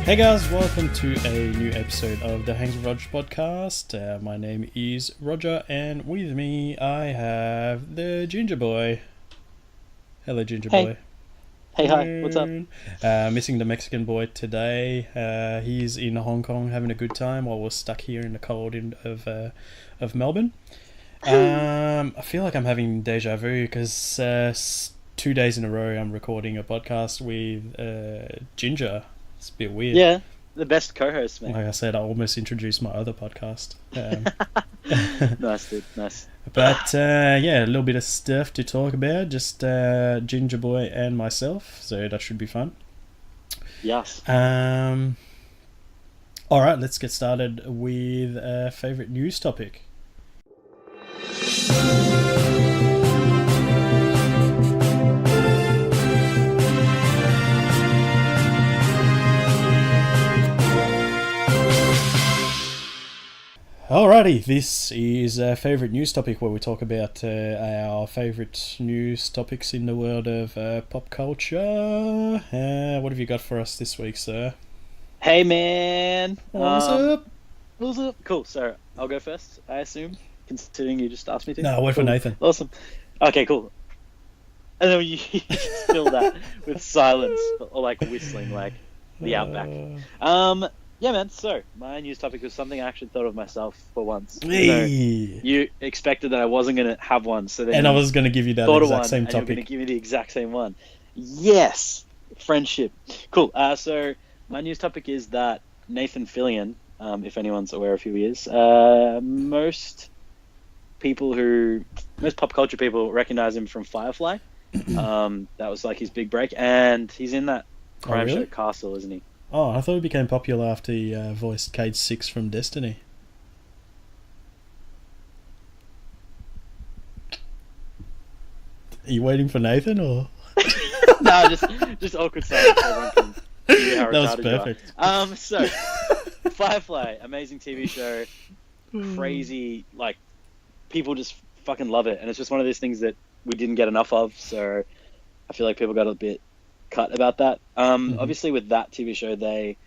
Hey guys, welcome to a new episode of the Hangs with Roger podcast. My name is Roger, and with me I have the Ginger Boy. Hello, Ginger Boy. Hey, hi, what's up? Missing the Mexican boy today. He's in Hong Kong having a good time while we're stuck here in the cold of Melbourne. I feel like I'm having deja vu because 2 days in a row I'm recording a podcast with Ginger. It's a bit weird. Yeah, the best co-host, man. Like I said, I almost introduced my other podcast. Nice, dude, nice. But yeah, a little bit of stuff to talk about. Just Ginger Boy and myself, so that should be fun. Yes. All right, let's get started with a favorite news topic. Alrighty, this is a favourite news topic where we talk about our favourite news topics in the world of pop culture. What have you got for us this week, sir? Hey, man. What's up? What's up? Cool, so I'll go first, I assume, considering you just asked me to. No, wait for Nathan. Awesome. Okay, cool. And then you just fill that with silence, or like whistling, like the outback. Yeah, man, so my news topic was something I actually thought of myself for once. Hey. So you expected that I wasn't going to have one, so then And I was going to give you that exact same and you're going to topic. give me the exact same one. Yes! Friendship. Cool. So my news topic is that Nathan Fillion, if anyone's aware of who he is, most pop culture people recognize him from Firefly. That was like his big break, and he's in that crime show Castle, isn't he? Oh, I thought he became popular after he voiced Cade 6 from Destiny. Are you waiting for Nathan, or...? No, just awkward silence. So everyone can see how that was retarded you are. perfect. So Firefly, amazing TV show, crazy, like, people just fucking love it, and it's just one of those things that we didn't get enough of, so I feel like people got a bit cut about that. Obviously with that TV show, they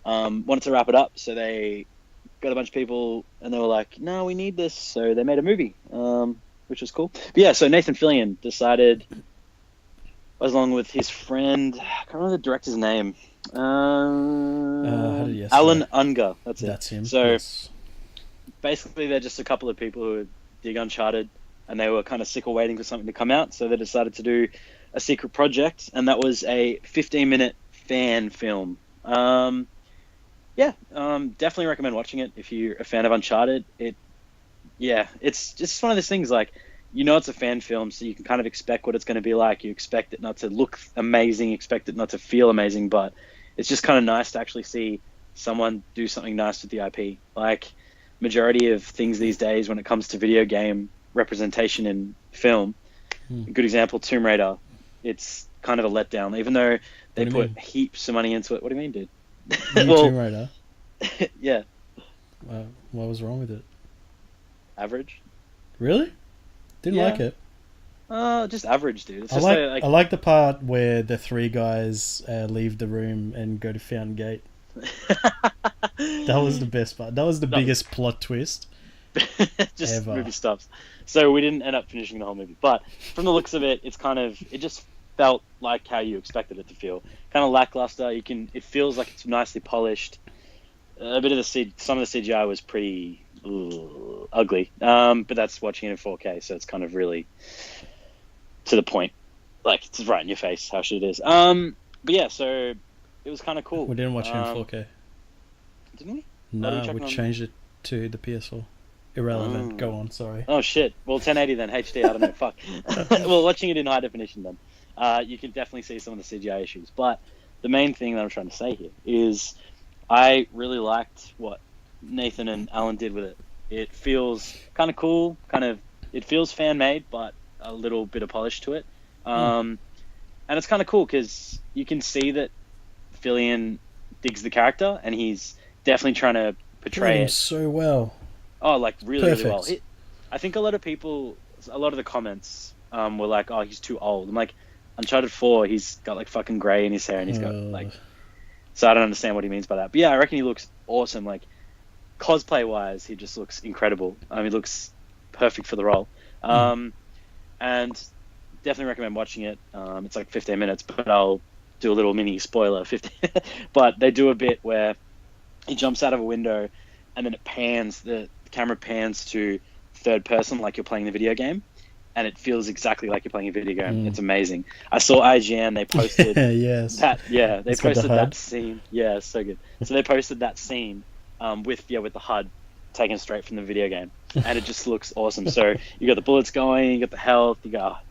wanted to wrap it up, so they got a bunch of people and they were like, no, we need this, so they made a movie, which was cool. But yeah, so Nathan Fillion decided, along with his friend, I can't remember the director's name, Alan Unger, That's him. So yes. Basically they're just a couple of people who dig Uncharted, and they were kind of sick of waiting for something to come out, so they decided to do a secret project, and that was a 15-minute fan film. Definitely recommend watching it if you're a fan of Uncharted. It's just one of those things, like, it's a fan film, so you can kind of expect what it's going to be like. You expect it not to look amazing, expect it not to feel amazing, but it's just kind of nice to actually see someone do something nice with the IP. Like, majority of things these days when it comes to video game representation in film, a good example, Tomb Raider, it's kind of a letdown, even though they put heaps of money into it. What do you mean, dude? Tomb Raider? Yeah. What was wrong with it? Average. Really? Didn't like it. Just average, dude. It's I like the part where the three guys leave the room and go to Fountain Gate. That was the best part. That was the biggest plot twist. Just ever. Movie stops. So we didn't end up finishing the whole movie, but from the looks of it, it just felt like how you expected it to feel. Kind of lackluster. It feels like it's nicely polished. A bit of some of the CGI was pretty ugly, but that's watching it in 4K, so it's kind of really to the point. Like, it's right in your face how shit it is. But yeah, so it was kind of cool. We didn't watch it in 4K. Didn't we? No, we changed it to the PS4. Irrelevant. Go on, sorry. Oh shit. Well, 1080 then, HD, I don't know, fuck. Well, watching it in high definition then, you can definitely see some of the CGI issues. But the main thing that I'm trying to say here is I really liked what Nathan and Alan did with it. It feels kind of cool, it feels fan-made, but a little bit of polish to it. And it's kind of cool because you can see that Fillion digs the character, and he's definitely trying to portray it so well. Oh, like really well. Perfect. I think a lot of the comments were like, "Oh, he's too old." I'm like, Uncharted 4, he's got like fucking grey in his hair, and he's got like So I don't understand what he means by that. But yeah, I reckon he looks awesome. Like cosplay wise, he just looks incredible. He looks perfect for the role. And definitely recommend watching it. It's like 15 minutes, but I'll do a little mini spoiler. 15. But they do a bit where he jumps out of a window, and then the camera pans to third person, like you're playing the video game, and it feels exactly like you're playing a video game. It's amazing. I saw IGN, they posted yes. they posted that scene. Yeah, it's so good. So they posted that scene with the HUD taken straight from the video game, and it just looks awesome. So you got the bullets going, you got the health, you got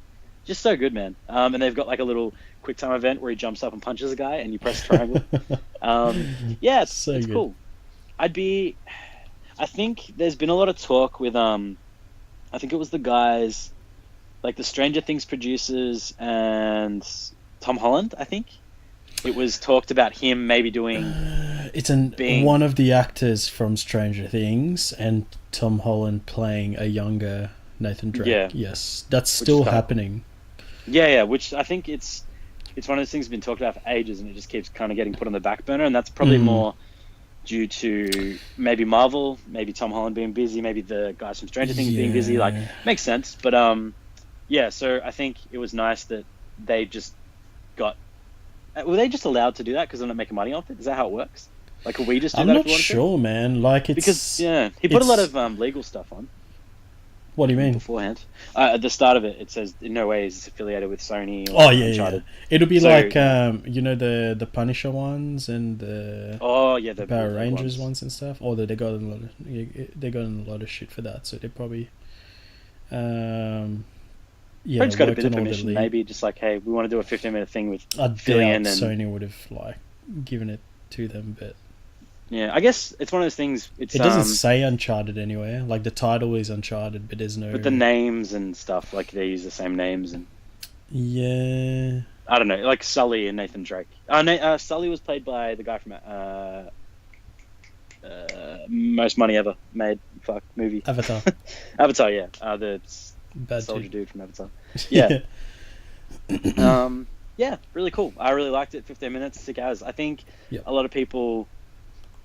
just so good, man. And they've got like a little quick time event where he jumps up and punches a guy, and you press triangle. Yeah, it's cool. I think there's been a lot of talk with I think it was the guys, like the Stranger Things producers and Tom Holland. I think it was talked about him maybe doing. It's one of the actors from Stranger Things and Tom Holland playing a younger Nathan Drake. Yeah. Yes, that's still happening. Yeah, which I think it's one of those things that's been talked about for ages, and it just keeps kind of getting put on the back burner, and that's probably more due to maybe Marvel, maybe Tom Holland being busy, maybe the guys from Stranger Things being busy. Like, makes sense. But so I think it was nice that they just got. Were they just allowed to do that because they're not making money off it? Is that how it works? Like, could we just do that? I'm not sure, man. Like, it's because he put a lot of legal stuff on. What do you mean? Beforehand, at the start of it, it says in no way is affiliated with Sony or Uncharted. It'll be like the Punisher ones and the the Power Rangers ones and stuff. Or they got a lot of shit for that, so they probably just got a bit of permission. Maybe just like, hey, we want to do a 15-minute thing with Fillion, and Sony would have like given it to them, but. Yeah, I guess it's one of those things. It doesn't say Uncharted anywhere. Like the title is Uncharted, but there's no. But the names and stuff, like they use the same names and. Yeah. I don't know, like Sully and Nathan Drake. Sully was played by the guy from Most Money Ever Made movie. Avatar. Avatar, yeah. The Bad soldier dude. dude from Avatar. Yeah. Yeah, really cool. I really liked it. 15 minutes, sick as. I think a lot of people.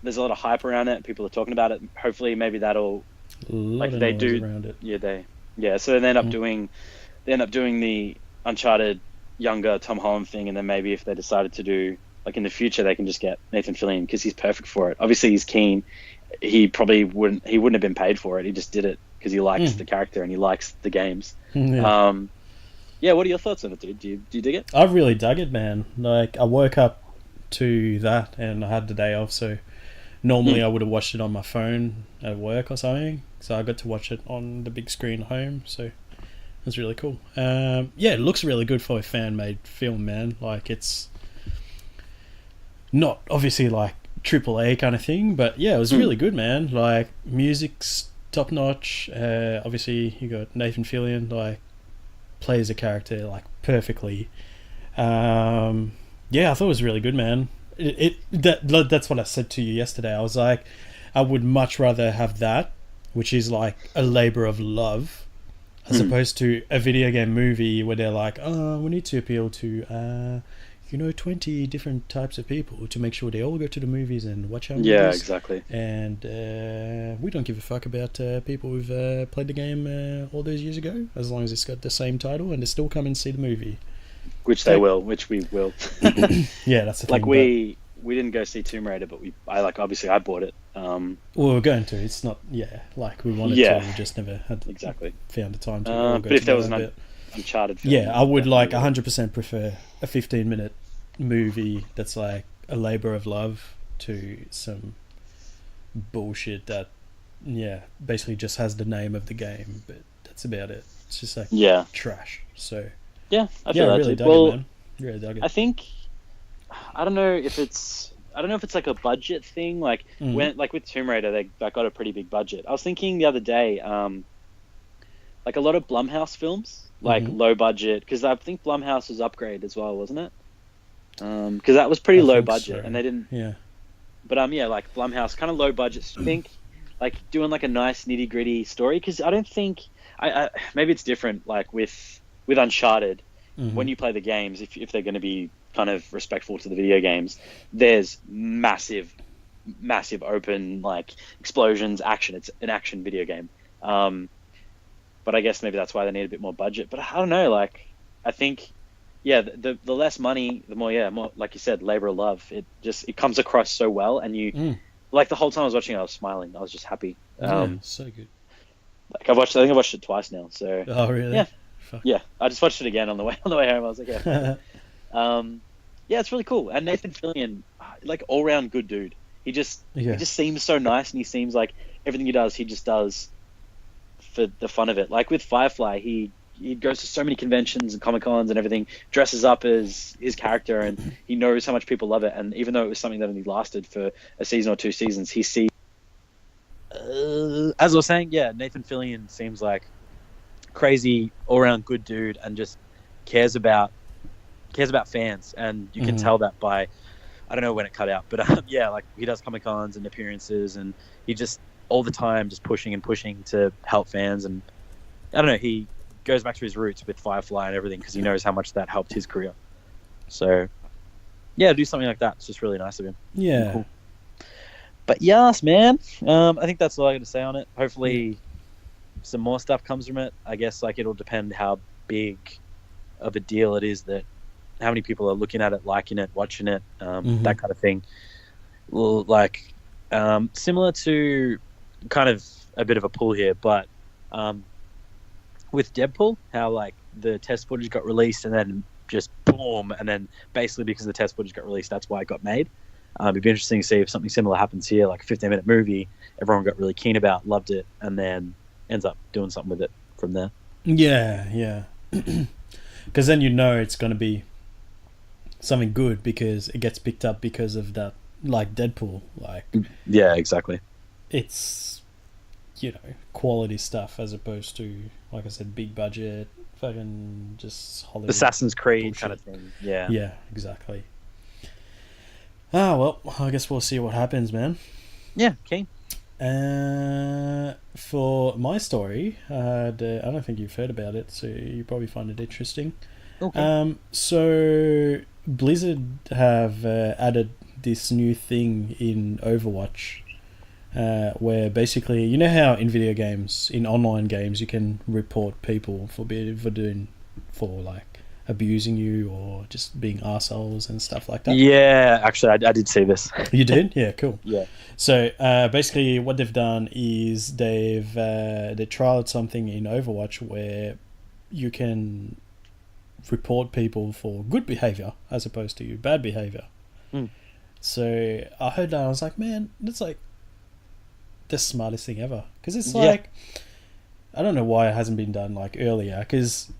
There's a lot of hype around it. People are talking about it. Hopefully, maybe that'll they do around it. So they end up doing the Uncharted younger Tom Holland thing, and then maybe if they decided to do like in the future, they can just get Nathan Fillion because he's perfect for it. Obviously, he's keen. He probably wouldn't have been paid for it. He just did it because he likes the character and he likes the games. Yeah. What are your thoughts on it, dude? Do you dig it? I really dug it, man. Like I woke up to that and I had the day off, so. Normally I would have watched it on my phone at work or something, so I got to watch it on the big screen at home, so it was really cool. It looks really good for a fan-made film, man. Like, it's not obviously like AAA kind of thing, but yeah, it was really good, man. Like, music's top-notch. Obviously, you got Nathan Fillion, like, plays a character, like, perfectly. I thought it was really good, man. That's what I said to you yesterday. I was like, I would much rather have that, which is like a labor of love, as opposed to a video game movie where they're like, oh, we need to appeal to 20 different types of people to make sure they all go to the movies and watch our movies. Yeah, exactly. And we don't give a fuck about people who've played the game all those years ago, as long as it's got the same title and they still come and see the movie. Which we will. Yeah, that's the thing. Like we didn't go see Tomb Raider, but obviously I bought it. Well, we're going to. It's not. Yeah, like we wanted to. We just never had found the time to. But if there was an Uncharted film, I would 100% prefer a 15-minute movie that's like a labor of love to some bullshit that basically just has the name of the game, but that's about it. It's just like trash. So. Yeah, I feel that really too. dug it, man. Really dug it. I think I don't know if it's like a budget thing. Like when with Tomb Raider, they got a pretty big budget. I was thinking the other day, like a lot of Blumhouse films, like low budget, because I think Blumhouse was Upgrade as well, wasn't it? Because that was pretty low budget, and they didn't. Yeah. But like Blumhouse, kind of low budget. Think like doing like a nice nitty gritty story, because I don't think I maybe it's different. Like with Uncharted, when you play the games, if they're going to be kind of respectful to the video games, there's massive open like explosions, action. It's an action video game. But I guess maybe that's why they need a bit more budget. But I don't know. Like, I think, yeah, the less money, the more, more like you said, labor of love. It comes across so well, and you like the whole time I was watching, I was smiling. I was just happy. So good. Like I think I watched it twice now. So oh really? Yeah, Fuck. yeah. I just watched it again on the way home. I was like, yeah, yeah, it's really cool. And Nathan Fillion, like all round good dude. He just seems so nice, and he seems like everything he just does for the fun of it. Like with Firefly, he goes to so many conventions and Comic-Cons and everything, dresses up as his character, and he knows how much people love it. And even though it was something that only lasted for a season or 2 seasons, he sees. As I was saying, yeah, Nathan Fillion seems like crazy, all-around good dude, and just cares about fans, and you can tell that by, I don't know when it cut out, but yeah, like he does Comic-Cons and appearances, and he just all the time just pushing to help fans, and I don't know, he goes back to his roots with Firefly and everything because he knows how much that helped his career. So yeah, do something like that. It's just really nice of him. Yeah. Cool. But yes, man. I think that's all I got to say on it. Hopefully, some more stuff comes from it. I guess like it'll depend how big of a deal it is, that how many people are looking at it, liking it, watching it, that kind of thing. Like similar to kind of a bit of a pull here, but with Deadpool, how like the test footage got released and then just boom, and then basically because the test footage got released, that's why it got made. It'd be interesting to see if something similar happens here, like a 15-minute movie everyone got really keen about, loved it, and then ends up doing something with it from there. Yeah. Because then it's going to be something good because it gets picked up because of that, like Deadpool. Like, yeah, exactly. It's, quality stuff as opposed to, like I said, big budget, fucking just Hollywood Assassin's Creed bullshit kind of thing. Yeah. Yeah, exactly. Well, I guess we'll see what happens, man. Yeah, keen. For my story, I don't think you've heard about it, so you probably find it interesting. Okay. So Blizzard have added this new thing in Overwatch, where basically, you know how in video games, in online games, you can report people for like abusing you or just being assholes and stuff like that. Yeah, actually, I did see this. You did? Yeah, cool. Yeah. So basically, what they've done is they trialed something in Overwatch where you can report people for good behavior as opposed to bad behavior. So I heard that, I was like, man, that's like the smartest thing ever, because it's like, I don't know why it hasn't been done like earlier, because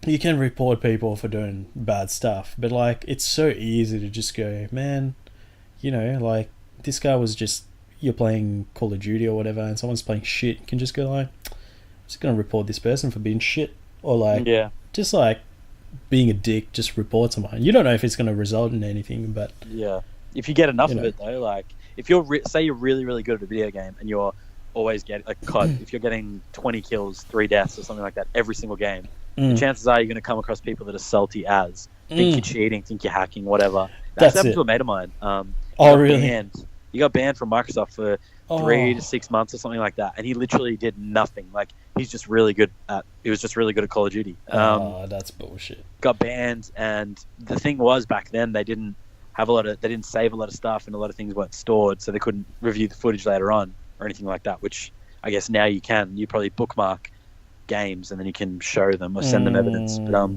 you can report people for doing bad stuff, but like it's so easy to just go, man, like this guy was just, you're playing Call of Duty or whatever and someone's playing shit, you can just go like, I'm just gonna report this person for being shit, or like just like being a dick, just report someone. You don't know if it's gonna result in anything, but yeah, if you get enough of it though, like if you're say you're really really good at a video game and you're always getting like COD, if you're getting 20 kills, 3 deaths or something like that every single game, the chances are you're going to come across people that are salty as, think you're cheating, think you're hacking, whatever. That's happened to a mate of mine. Really? He got banned from Microsoft for 3 to 6 months or something like that, and he literally did nothing. Like he was just really good at Call of Duty. That's bullshit. Got banned, and the thing was, back then they didn't save a lot of stuff, and a lot of things weren't stored, so they couldn't review the footage later on or anything like that, which I guess now you can. You probably bookmark games and then you can show them or send them evidence. But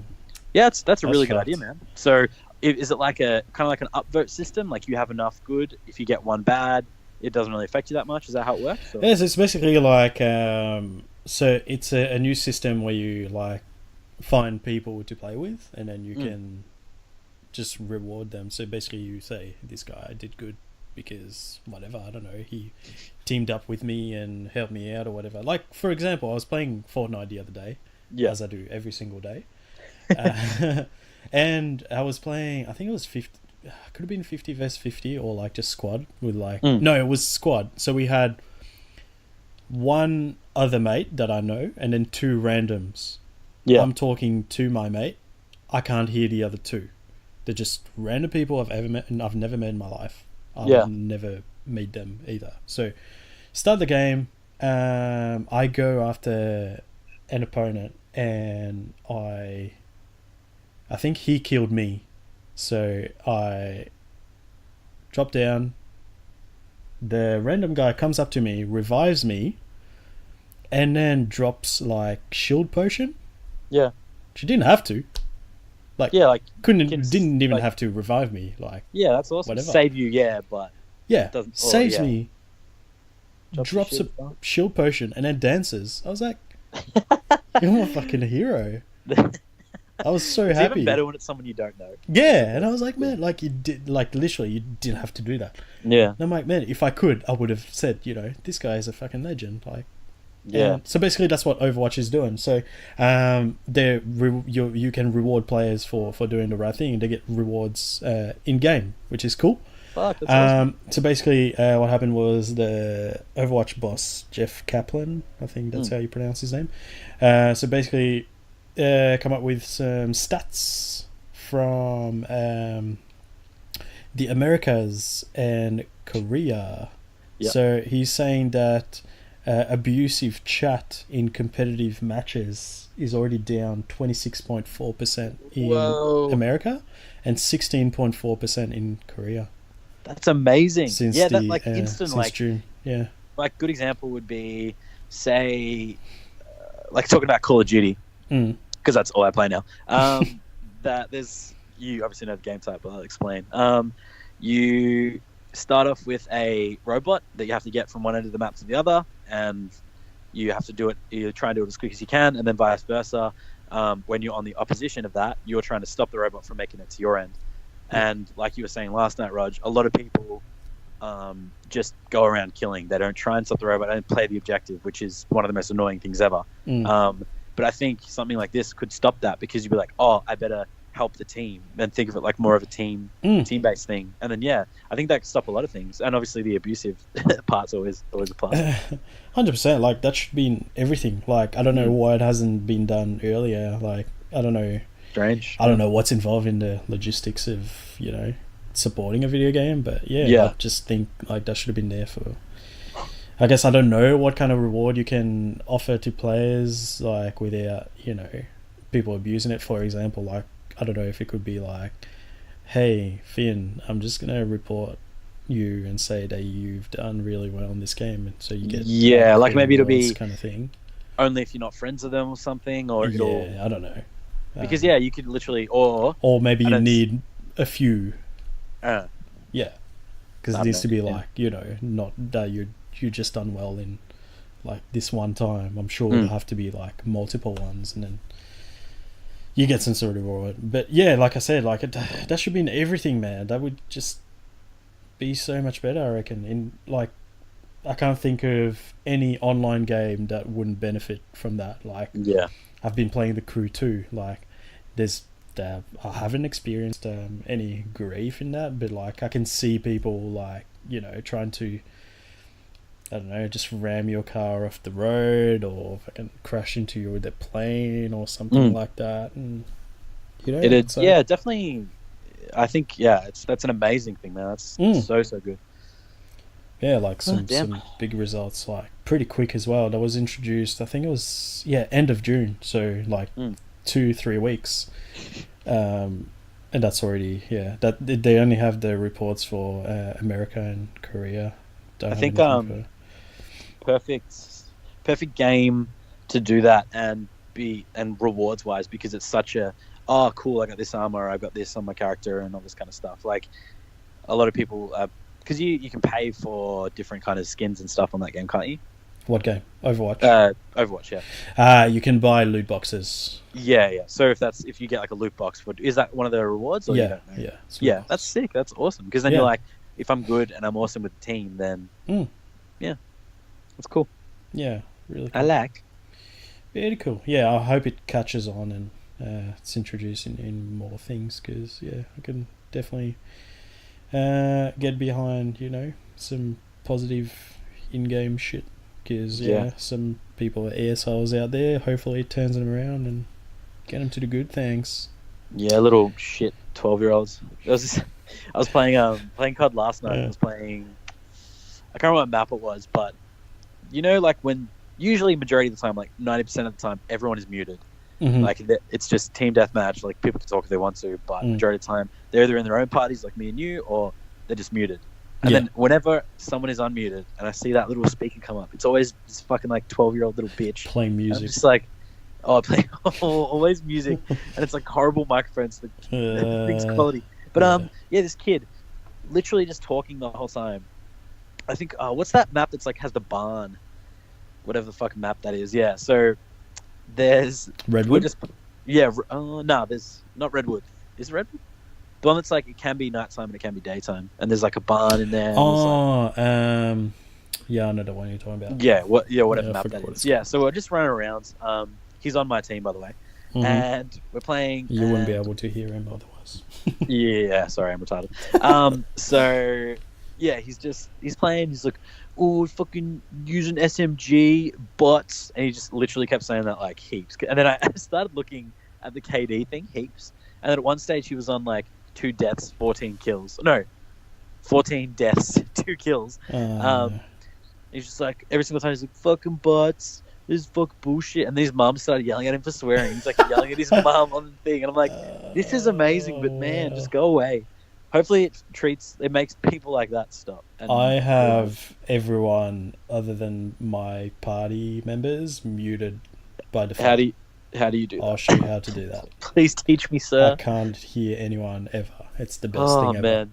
that's a really good idea, man. So is it like a kind of like an upvote system? Like you have enough good, if you get one bad, it doesn't really affect you that much? Is that how it works? Or? Yes, it's basically like so it's a new system where you like find people to play with, and then you can just reward them. So basically you say, this guy did good because whatever, I don't know, he teamed up with me and helped me out or whatever. Like, for example, I was playing Fortnite the other day, as I do every single day. And I was playing, I think it was 50, could have been 50 vs 50 or like just squad with like, no, it was squad. So we had one other mate that I know and then 2 randoms. I'm talking to my mate I can't hear the other two. They're just random people I've ever met and I've never met in my life. I'll Yeah. never meet them either. So start the game. I go after an opponent and I think he killed me. So I drop down. The random guy comes up to me, revives me, and then drops like shield potion. Yeah. She didn't have to. Like, Yeah, like didn't even like, have to revive me. Like, yeah, that's awesome. Whatever. Save you, yeah, but yeah, doesn't saves me, drops a shield as well. shield potion, and then dances. I was like, "You're a fucking hero." I was so It's happy. even better when it's someone you don't know. Yeah, and I was like, man, like you did, like literally, you didn't have to do that. Yeah. And I'm like, man, if I could, I would have said, this guy is a fucking legend. Like, Yeah. so basically, that's what Overwatch is doing. So, you can reward players for doing the right thing, and they get rewards in game, which is cool. Fuck, that's awesome. So basically, what happened was the Overwatch boss, Jeff Kaplan, I think that's how you pronounce his name. So basically, come up with some stats from the Americas and Korea. Yep. So he's saying that abusive chat in competitive matches is already down 26.4% in Whoa. America and 16.4% in Korea. That's amazing. Since yeah, the, that like instant since like June. Yeah. Like good example would be say like talking about Call of Duty because that's all I play now. That there's you obviously know the game type, but I'll explain. You start off with a robot that you have to get from one end of the map to the other, and you have to do it. You try and do it as quick as you can, and then vice versa. When you're on the opposition of that, you're trying to stop the robot from making it to your end. And like you were saying last night, Raj, a lot of people just go around killing. They don't try and stop the robot and play the objective, which is one of the most annoying things ever. But I think something like this could stop that because you'd be like, oh, I better help the team and think of it like more of a team-based thing. And then, yeah, I think that could stop a lot of things. And obviously the abusive part's always a plus. 100%. Like, that should be in everything. Like, I don't know why it hasn't been done earlier. Like, I don't know. Strange. I don't know what's involved in the logistics of, supporting a video game. But, I just think, like, that should have been there for... I guess I don't know what kind of reward you can offer to players, like, without, people abusing it. For example, like, I don't know if it could be like, hey, Finn, I'm just going to report you and say that you've done really well in this game. And so you get... Yeah, like maybe it'll be... kind of thing. Only if you're not friends with them or something, or it'll... Yeah, I don't know. Because, you could literally... Or maybe you need a few. Yeah. Because it needs to be like, not that you just done well in like this one time. I'm sure there'll have to be like multiple ones, and then you get some sort of reward. But yeah, like I said, like that should be in everything, man. That would just be so much better, I reckon. In like, I can't think of any online game that wouldn't benefit from that. Like, I've been playing The Crew 2. Like, I haven't experienced any grief in that, but like I can see people like trying to, I don't know, just ram your car off the road or fucking crash into their plane or something like that, and definitely. I think that's an amazing thing, man. That's so good. Yeah, like some big results, like pretty quick as well. That was introduced, I think it was end of June, so like 2-3 weeks, and that's already that they only have the reports for America and Korea. I think perfect game to do that and rewards wise, because it's such a cool, I got this armor, I got this on my character and all this kind of stuff. Like a lot of people, because you can pay for different kind of skins and stuff on that game, can't you? What game? Overwatch. Overwatch, yeah. You can buy loot boxes. Yeah. So if you get like a loot box is that one of the rewards? Or you don't know? Yeah. That's sick. That's awesome. Because then you're like, if I'm good and I'm awesome with the team, then that's cool. Yeah, really cool. I like. Very cool. Yeah, I hope it catches on and it's introduced in more things, because I can definitely get behind some positive in-game shit. Because some people are assholes out there. Hopefully it turns them around and get them to the good things. Yeah, little shit 12-year-olds. I was playing COD last night. I was playing. I can't remember what map it was, but like when usually majority of the time, like 90% of the time, everyone is muted. Mm-hmm. Like it's just team deathmatch. Like people can talk if they want to, but Mm. majority of the time they're either in their own parties, like me and you, or they're just muted. And Yeah. then whenever someone is unmuted and I see that little speaker come up, it's always this fucking like 12-year-old little bitch Playing And music. I'm just like, oh, I play always music, and it's like horrible microphones. The thing's quality, but yeah, this kid literally just talking the whole time. I think what's that map that's like has the barn, whatever the fucking map that is. Yeah, so there's Redwood? No, there's not Redwood. Is it Redwood? The one that's like it can be nighttime and it can be daytime, and there's like a barn in there. Oh, yeah, I know the one you're talking about. Whatever map that is. Yeah, so we're just running around. He's on my team, by the way, and we're playing. You wouldn't be able to hear him otherwise. Yeah, sorry, I'm retarded. So yeah, he's playing. He's like, oh, fucking using SMG bots, and he just literally kept saying that like heaps. And then I started looking at the KD thing, heaps, and then at one stage he was on like 2 deaths, 14 kills. No, 14 deaths, 2 kills. He's just like every single time he's like fucking bots. This is fuck bullshit, and then his mum started yelling at him for swearing. He's like yelling at his mum on the thing, and I'm like, this is amazing, but man, just go away. Hopefully it makes people like that stop. And I have everyone other than my party members muted by default. How do you do that? I'll show you how to do that. Please teach me, sir. I can't hear anyone ever. It's the best thing ever. Man.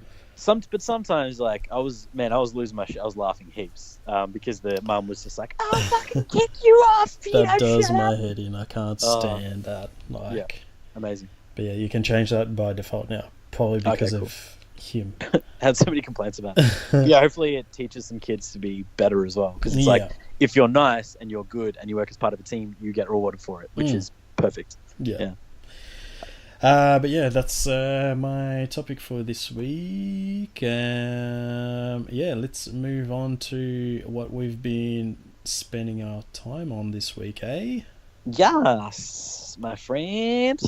But sometimes, like, I was losing my shit. I was laughing heaps because the mum was just like, "I'll fucking kick you off." That does my head in. I can't stand that. Like, yeah, amazing. But yeah, you can change that by default now, probably because of him. I had so many complaints about it. Yeah, hopefully it teaches some kids to be better as well. Because it's like, if you're nice and you're good and you work as part of a team, you get rewarded for it, which is perfect. Yeah. But yeah, that's my topic for this week. Let's move on to what we've been spending our time on this week, eh? Yes, my friend.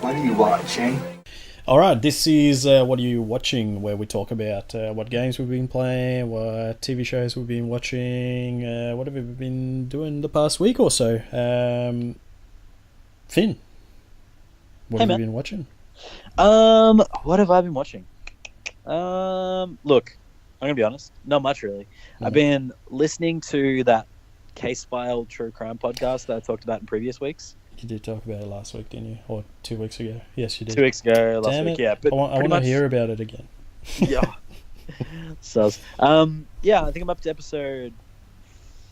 What are you watching? Alright, this is What Are You Watching, where we talk about what games we've been playing, what TV shows we've been watching, what have we been doing the past week or so. Finn, what have you been watching? What have I been watching? Look, I'm going to be honest, not much really. I've been listening to that Case File True Crime podcast that I talked about in previous weeks. You did talk about it last week, didn't you? Or 2 weeks ago? Yes, you did. 2 weeks ago, last week, yeah. But I want to hear about it again. Yeah. Sus. Yeah, I think I'm up to episode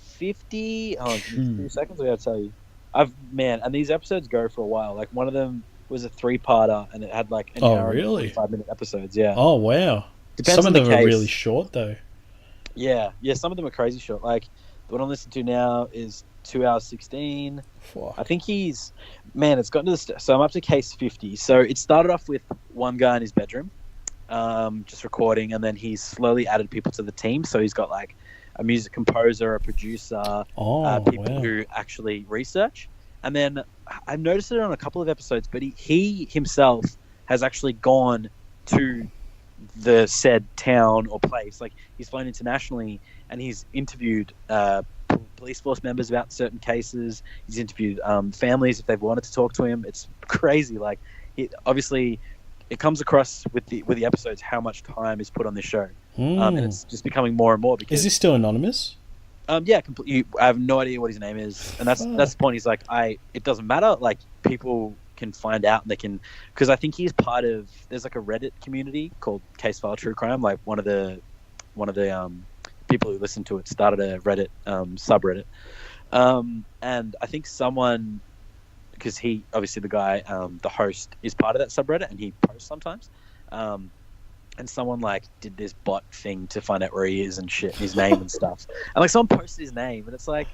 50. Oh, 2 seconds, I gotta tell you. And these episodes go for a while. Like, one of them was a 3-parter, and it had like an hour and 45-minute episodes, yeah. Oh, wow. Depends some on of them the are case. really short, though. Yeah, some of them are crazy short. Like, the one I'm listening to now is 2 hours 16. I think it's gotten to the so I'm up to case 50. So it started off with one guy in his bedroom, just recording, and then he's slowly added people to the team. So he's got like a music composer, a producer, people who actually research. And then I've noticed it on a couple of episodes, but he himself has actually gone to the said town or place. Like, he's flown internationally and he's interviewed police force members about certain cases. He's interviewed families if they've wanted to talk to him. It's crazy. Like, obviously it comes across with the episodes how much time is put on this show, and it's just becoming more and more. Because is he still anonymous? Yeah, completely. I have no idea what his name is, and that's the point. He's like, it doesn't matter. Like, people can find out, and they can, because I think he's part of. There's like a Reddit community called Case File True Crime. Like, one of the people who listen to it started a Reddit subreddit, and I think someone, because he obviously the guy, the host, is part of that subreddit and he posts sometimes, and someone like did this bot thing to find out where he is and shit, his name and stuff, and like someone posted his name, and it's like,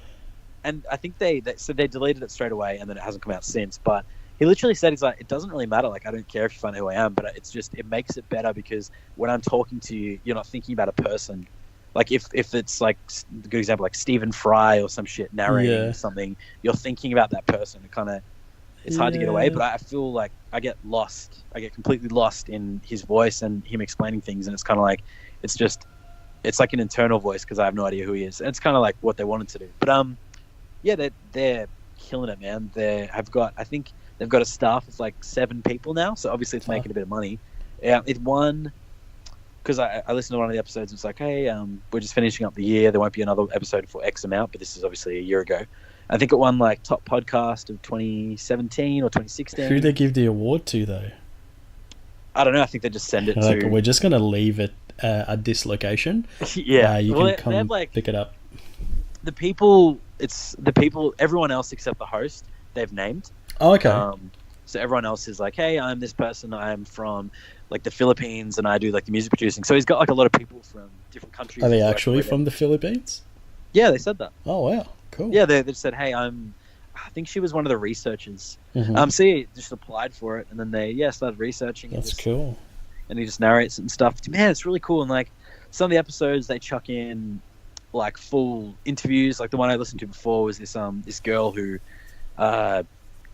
and I think they deleted it straight away, and then it hasn't come out since. But he literally said, he's like, it doesn't really matter, like, I don't care if you find out who I am, but it's just, it makes it better because when I'm talking to you, you're not thinking about a person. like if it's like a good example, like Stephen Fry or some shit narrating Yeah. something, you're thinking about that person. It's hard to get away, Yeah. but I feel like I get lost. I get completely lost in his voice and him explaining things, and it's kind of like it's like an internal voice because I have no idea who he is. And it's kind of like what they wanted to do. But yeah, they're killing it, man. I think they've got a staff of like 7 people now, so obviously it's making a bit of money. Yeah, it won because I listened to one of the episodes. It's like, hey, we're just finishing up the year. There won't be another episode for X amount, but this is obviously a year ago. I think it won like top podcast of 2017 or 2016. Who they give the award to though? I don't know. I think they just send it Like, to. we're just gonna leave it at this location. Yeah, you well, can come they have, like, pick it up. the people. It's the people. Everyone else except the host they've named. Oh, okay. So everyone else is like, hey, I'm this person. I'm from like the Philippines, and I do like the music producing. So he's got like a lot of people from different countries. Are they who's actually working with him. from the Philippines? Yeah, they said that. Oh wow, cool. Yeah, they just said, hey, I think she was one of the researchers. Mhm. So he just applied for it, and then they started researching. That's cool. And he just narrates it and stuff. Man, it's really cool. And like some of the episodes, they chuck in like full interviews. Like the one I listened to before was this girl who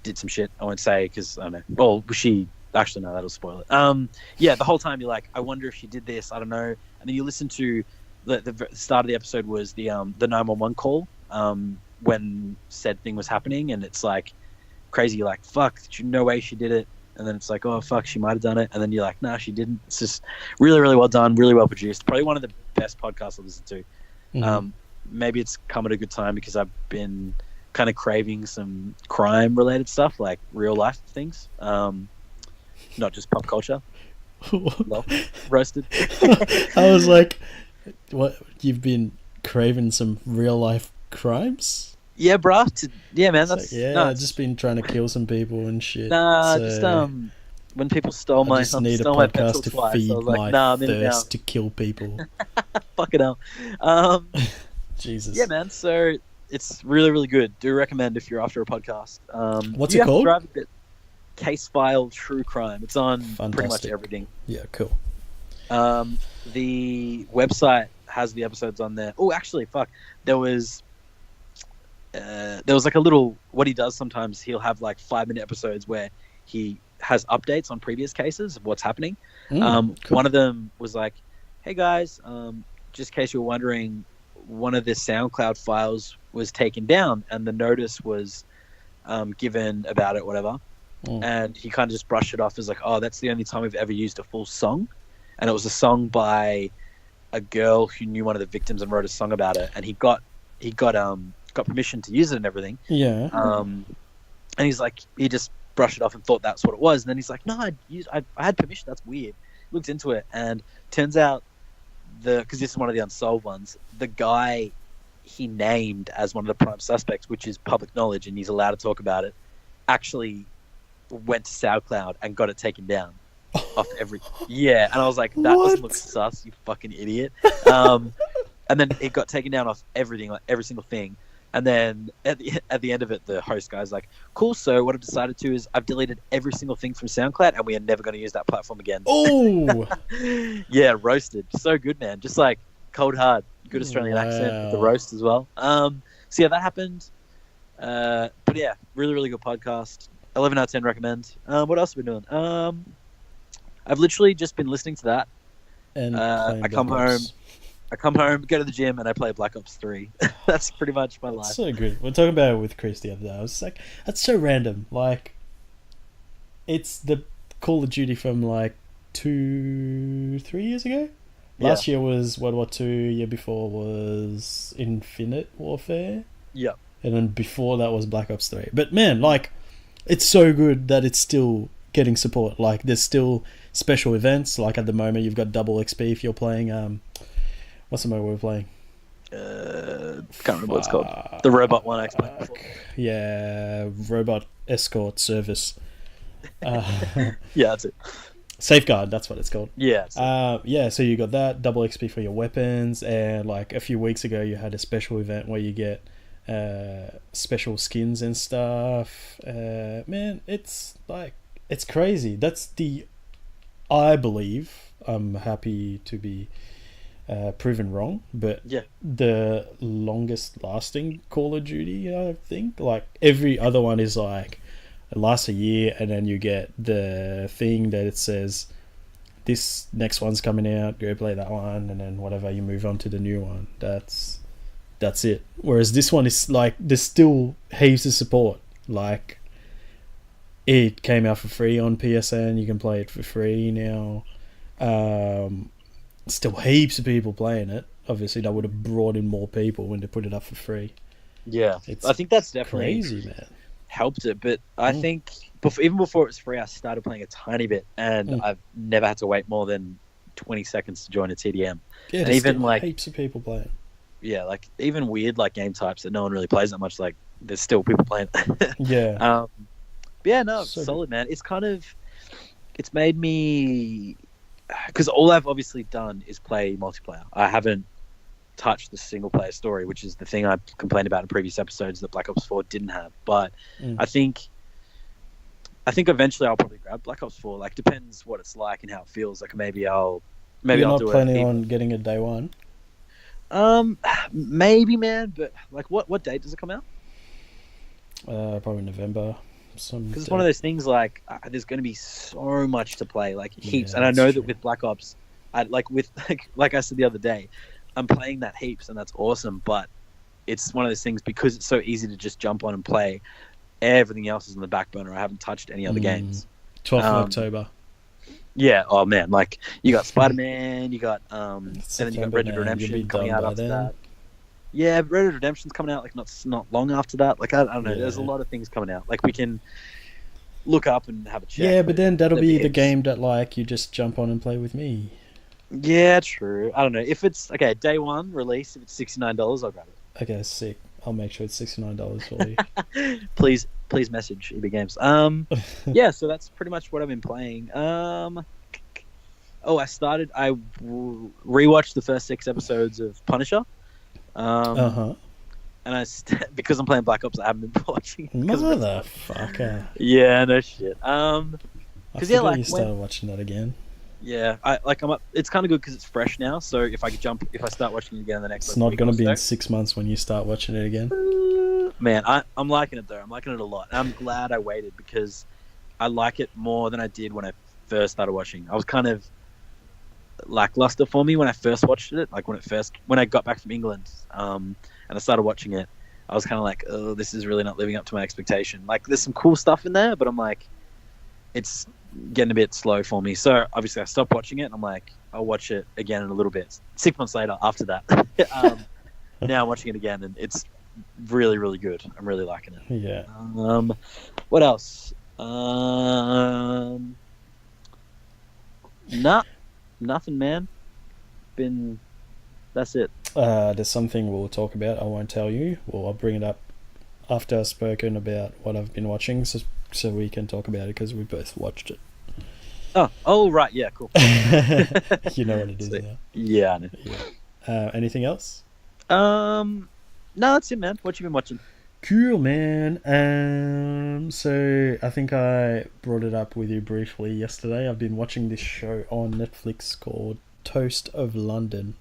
did some shit. I won't say because I don't know. Well, she actually no, that'll spoil it. Yeah, the whole time you're like, I wonder if she did this. I don't know. And then you listen to the start of the episode was the 911 call when said thing was happening, and it's like crazy. You're like, fuck, no way she did it. And then it's like, oh fuck, she might have done it. And then you're like, nah, she didn't. It's just really, really well done, really well produced. Probably one of the best podcasts I've listened to. Mhm. Maybe it's come at a good time because I've been kind of craving some crime related stuff, like real life things, not just pop culture. Lol. Roasted. I was like, what? You've been craving some real life crimes? Yeah, bruh. Yeah, man. It's That's like, yeah, no, I've just been trying to kill some people and shit. nah. so Just when people stole I my just need a stole my pencil podcast to twice, feed I was like, my nah, I'm in it now. thirst to kill people. Fuck it hell. Jesus. Yeah, man. So it's really, really good. Do recommend if you're after a podcast. What's you it have to called? drive a bit. Case File True Crime. It's on pretty much Fantastic. everything. Yeah, cool. The website has the episodes on there. Oh, actually, fuck. There was like a little. What he does sometimes, he'll have like 5-minute episodes where he has updates on previous cases of what's happening. Cool. One of them was like, "Hey guys, just in case you were wondering, one of the SoundCloud files was taken down, and the notice was given about it, whatever." And he kind of just brushed it off as like, "Oh, that's the only time we've ever used a full song," and it was a song by a girl who knew one of the victims and wrote a song about it, and he got permission to use it and everything. Yeah. And he's like, he just brushed it off and thought that's what it was, and then he's like, "No, I had permission. That's weird." Looked into it, and turns out because this is one of the unsolved ones, the guy he named as one of the prime suspects, which is public knowledge, and he's allowed to talk about it, actually went to SoundCloud and got it taken down off every. Yeah, and I was like, that doesn't look sus, you fucking idiot. And then it got taken down off everything, like every single thing. And then at the end of it, the host guy's like, "Cool. So what I've decided to is I've deleted every single thing from SoundCloud, and we are never going to use that platform again." Oh. Yeah, roasted. So good, man. Just like cold hard, good Australian accent with the roast as well. So yeah, that happened. But yeah, really, really good podcast. 11 out of 10 recommend. What else have we been doing? I've literally just been listening to that. And I come home, go to the gym, and I play Black Ops 3. That's pretty much my life. That's so good. We're talking about it with Chris the other day. I was like, that's so random. Like, it's the Call of Duty from like 2-3 years ago. Last year was World War II. Year before was Infinite Warfare. Yeah. And then before that was Black Ops 3. But man, like, it's so good that it's still getting support. Like, there's still special events. Like, at the moment, you've got double XP if you're playing... what's the mode we're playing? Can't remember what it's called. The robot one I explained before. Yeah, robot escort service. Yeah, that's it. Safeguard, that's what it's called. Yeah. Yeah, so you got that, double XP for your weapons, and like a few weeks ago you had a special event where you get special skins and stuff. Man, it's like, it's crazy. I believe, I'm happy to be proven wrong, but Yeah. the longest lasting Call of Duty, I think, like every other one is like it lasts a year, and then you get the thing that it says this next one's coming out, go play that one, and then whatever, you move on to the new one. That's it. Whereas this one is like there's still heaps of support. Like it came out for free on PSN. You can play it for free now. Still heaps of people playing it. Obviously, that would have brought in more people when they put it up for free. Yeah, It's I think that's definitely crazy, man. helped it. But I think even before it was free, I started playing a tiny bit, and I've never had to wait more than 20 seconds to join a TDM. Yeah, and there's even still like heaps of people playing. yeah, like even weird like game types that no one really plays that much. Like there's still people playing. Yeah. But yeah, no, So solid, man. It's made me, because all I've obviously done is play multiplayer. I haven't touched the single player story, which is the thing I complained about in previous episodes that Black Ops 4 didn't have. But I think eventually I'll probably grab Black Ops 4. Like depends what it's like and how it feels. Like maybe I'll you're not do planning on getting it day one? Maybe, man. But like, what date does it come out? Probably November. Because it's one of those things like there's going to be so much to play, like heaps. Yeah, and I know that's that true. with Black Ops, like I said the other day, I'm playing that heaps, and that's awesome. But it's one of those things because it's so easy to just jump on and play. Everything else is on the back burner. I haven't touched any other games. 12th of October. Yeah. Oh man, like you got Spider-Man, you got and then you got Red Dead man, you'll be Redemption coming done out by after then. that. Yeah, Red Dead Redemption's coming out like not long after that. Like I don't know. Yeah. There's a lot of things coming out. Like we can look up and have a check. Yeah, but then that'll there'll be the heaps. game that like you just jump on and play with me. Yeah, true. I don't know if it's okay. Day one release. If it's $69, I'll grab it. Okay, sick. I'll make sure it's $69 for you. Please message EB Games. Yeah. So that's pretty much what I've been playing. Oh, I rewatched the first 6 episodes of Punisher. And because I'm playing Black Ops, I haven't been watching. Motherfucker. Yeah, no shit. I Because forgot you started watching that again. Yeah, I'm up. It's kind of good because it's fresh now. So if I start watching it again in the next, It's not going to be in 6 months when you start watching it again. Man, I'm liking it though. I'm liking it a lot. And I'm glad I waited because I like it more than I did when I first started watching. I was kind of lackluster for me when I first watched it. Like when I got back from England, and I started watching it, I was kind of like, oh, this is really not living up to my expectation. Like there's some cool stuff in there, but I'm like, it's getting a bit slow for me. So obviously I stopped watching it and I'm like, I'll watch it again in a little bit. 6 months later after that, now I'm watching it again and it's really, really good. I'm really liking it. Yeah. What else? Nothing, man. That's it. There's something we'll talk about. I won't tell you. Well, I'll bring it up after I've spoken about what I've been watching, so we can talk about it because we both watched it. Oh, right, yeah, cool. You know what it is now. Yeah, I know. Yeah. Anything else? No, that's it, man. What you been watching? Cool, man. So I think I brought it up with you briefly yesterday. I've been watching this show on Netflix called Toast of London.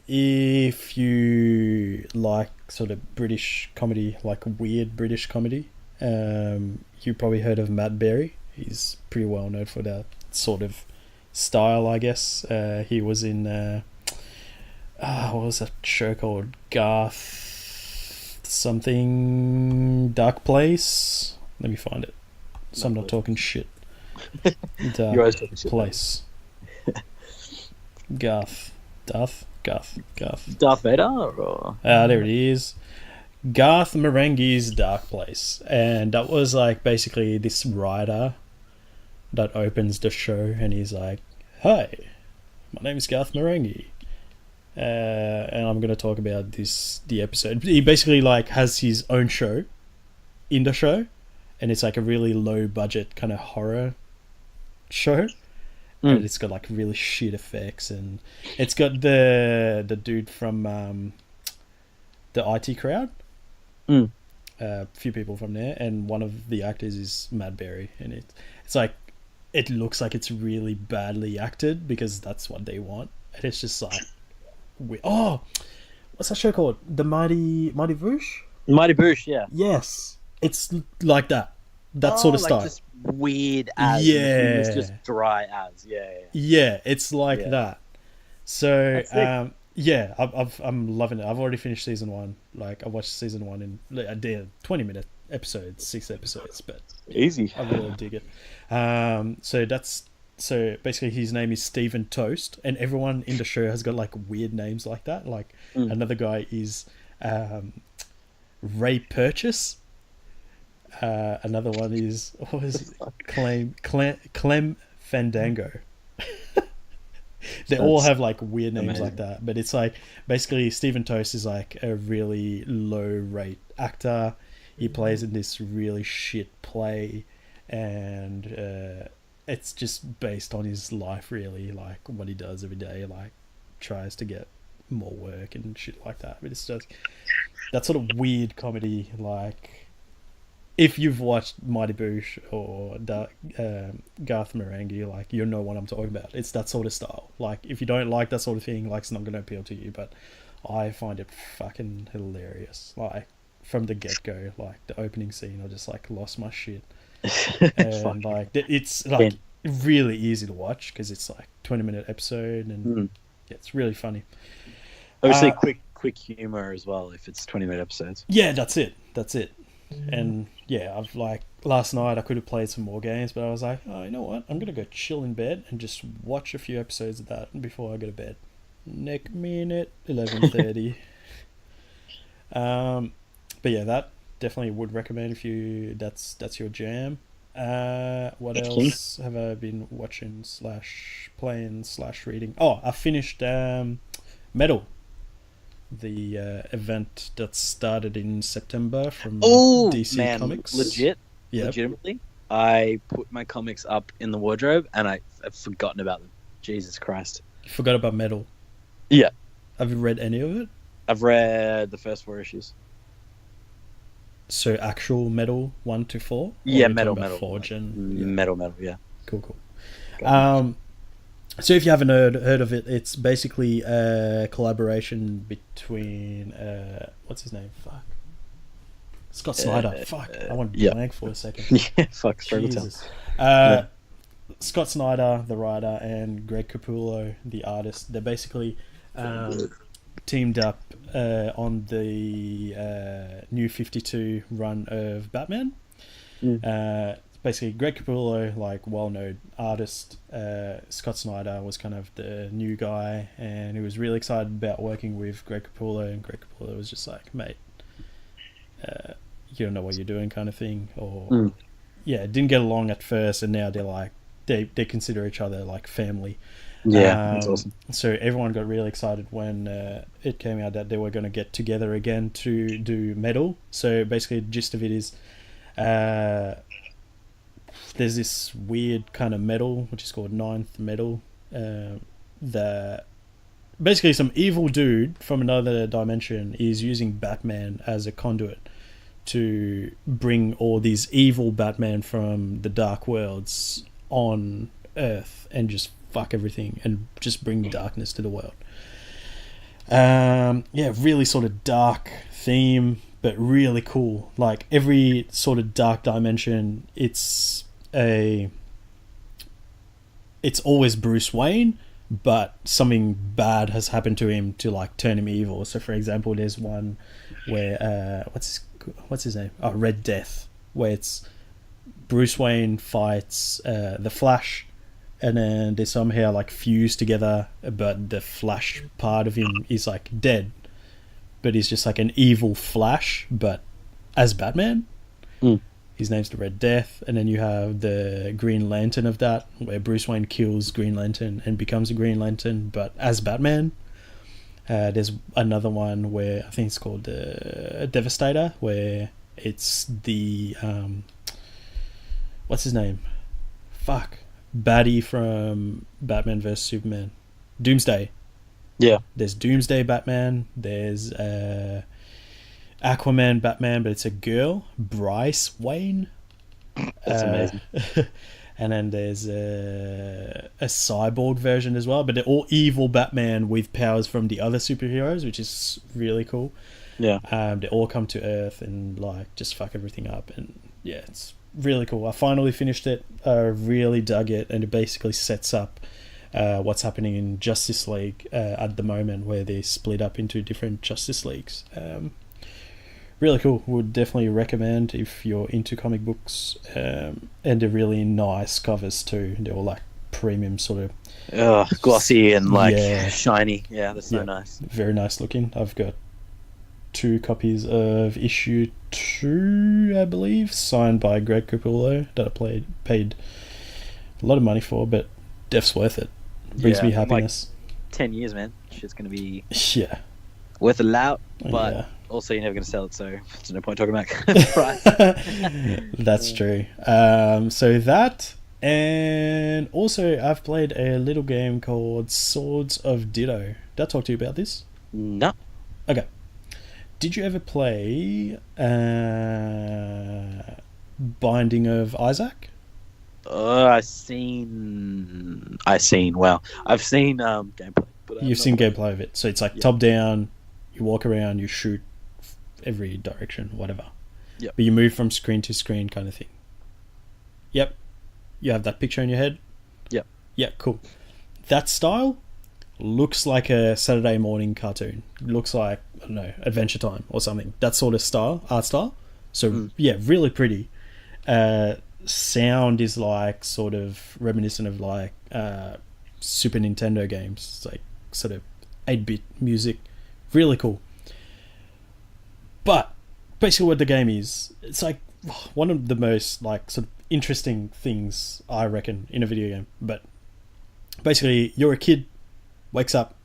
If you like sort of British comedy, like weird British comedy, you probably heard of Matt Berry. He's pretty well known for that sort of style, I guess. He was in what was that show called? Garth something Dark Place. Let me find it. So I'm not talking shit. Dark You're always talking shit. Place. Darth Vader? Or... there it is. Garth Marenghi's Dark Place. And that was like basically this writer that opens the show and he's like, hi, my name is Garth Marenghi. And I'm going to talk about the episode. He basically like has his own show in the show and it's like a really low budget kind of horror show. And it's got like really shit effects and it's got the dude from the IT Crowd. A few people from there and one of the actors is Matt Berry and it's like it looks like it's really badly acted because that's what they want, and it's just like, oh, what's that show called? The Mighty Boosh. Mighty Boosh, yeah. Yes, it's like that. That Oh, sort of like style. just weird as. And the humor's Yeah, just dry as. Yeah. yeah, it's like Yeah. that. So, That's sick. yeah, I'm loving it. I've already finished season one. Like, I watched season one in I did 20-minute episodes, 6 episodes, but Easy. I really dig it. So basically his name is Stephen Toast, and everyone in the show has got like weird names like that. Like another guy is Ray Purchase. Another one is what was it? Clem Fandango. They all have like weird names amazing. like that, but it's like basically Stephen Toast is like a really low rate actor. He plays in this really shit play, and it's just based on his life, really, like what he does every day, like tries to get more work and shit like that. But it's just that sort of weird comedy, like if you've watched Mighty Boosh or Garth Marenghi, like you know what I'm talking about. It's that sort of style. Like if you don't like that sort of thing, like it's not going to appeal to you. But I find it fucking hilarious. Like from the get go, like the opening scene, I just like lost my shit. And like it's like really easy to watch because it's like 20-minute episode, and yeah, it's really funny. Obviously, quick humor as well. If it's 20-minute episodes. Yeah, that's it. And yeah, I've like last night I could have played some more games, but I was like, oh, you know what? I'm gonna go chill in bed and just watch a few episodes of that before I go to bed. Next minute 11:30. But yeah, that definitely would recommend if you that's your jam. What else have I been watching / playing / reading? Oh, I finished Metal, the event that started in September from DC Comics. Legitimately, I put my comics up in the wardrobe and I've forgotten about them. Jesus Christ. You forgot about Metal? Yeah. Have you read any of it? I've read the first 4 issues. So actual Metal 1 to 4? Yeah, Metal. Forge and Metal, yeah. Cool. So if you haven't heard of it, it's basically a collaboration between what's his name? Fuck. Scott Snyder. I went blank for a second. Yeah, fuck. Jesus. Scott Snyder, the writer, and Greg Capullo, the artist. They're basically teamed up on the New 52 run of Batman. Basically, Greg Capullo, like well-known artist. Scott Snyder was kind of the new guy, and he was really excited about working with Greg Capullo. And Greg Capullo was just like, "Mate, you don't know what you're doing," kind of thing. Or yeah, didn't get along at first, and now they're like they consider each other like family. Yeah, that's awesome. So everyone got really excited when it came out that they were going to get together again to do Metal. So basically, the gist of it is. There's this weird kind of metal which is called Ninth Metal, that basically some evil dude from another dimension is using Batman as a conduit to bring all these evil Batman from the Dark Worlds on Earth and just fuck everything and just bring darkness to the world. Yeah, really sort of dark theme, but really cool. Like every sort of dark dimension, it's always Bruce Wayne, but something bad has happened to him to like turn him evil. So for example, there's one where what's his name? Oh, Red Death, where it's Bruce Wayne fights the Flash, and then they somehow like fuse together, but the Flash part of him is like dead, but he's just like an evil Flash, but as Batman. His name's the Red Death. And then you have the Green Lantern of that, where Bruce Wayne kills Green Lantern and becomes a Green Lantern, but as Batman. There's another one where I think it's called Devastator, where it's the what's his name? Fuck. Baddie from Batman vs Superman. Doomsday. Yeah. There's Doomsday Batman. There's Aquaman Batman, but it's a girl, Bryce Wayne. That's amazing. And then there's a cyborg version as well, but they're all evil Batman with powers from the other superheroes, which is really cool. Yeah. They all come to Earth and like just fuck everything up, and yeah, it's really cool. I finally finished it. I really dug it, and it basically sets up what's happening in Justice League at the moment, where they split up into different Justice Leagues. Really cool. Would definitely recommend if you're into comic books. And they're really nice covers too. They're all like premium sort of glossy and like shiny. Yeah, that's so nice. Very nice looking. I've got 2 copies of issue 2, I believe, signed by Greg Capullo, that I paid a lot of money for, but definitely worth it. Brings me happiness. Like 10 years, man. Shit's gonna be worth a lot, but also you're never gonna sell it, so there's no point talking about price. That's true. So that, and also I've played a little game called Swords of Ditto. Did I talk to you about this? No. Okay. Did you ever play Binding of Isaac? I've seen. Well, I've seen gameplay. But you've seen gameplay of it, so it's like top down. You walk around, you shoot every direction, whatever. Yeah. But you move from screen to screen, kind of thing. Yep. You have that picture in your head. Yep. Yeah. Cool. That style looks like a Saturday morning cartoon. Looks like, I don't know, Adventure Time or something. That sort of style, art style. So yeah, really pretty. Sound is like sort of reminiscent of like Super Nintendo games. It's like sort of 8-bit music. Really cool. But basically what the game is, it's like one of the most like sort of interesting things, I reckon, in a video game. But basically you're a kid, wakes up,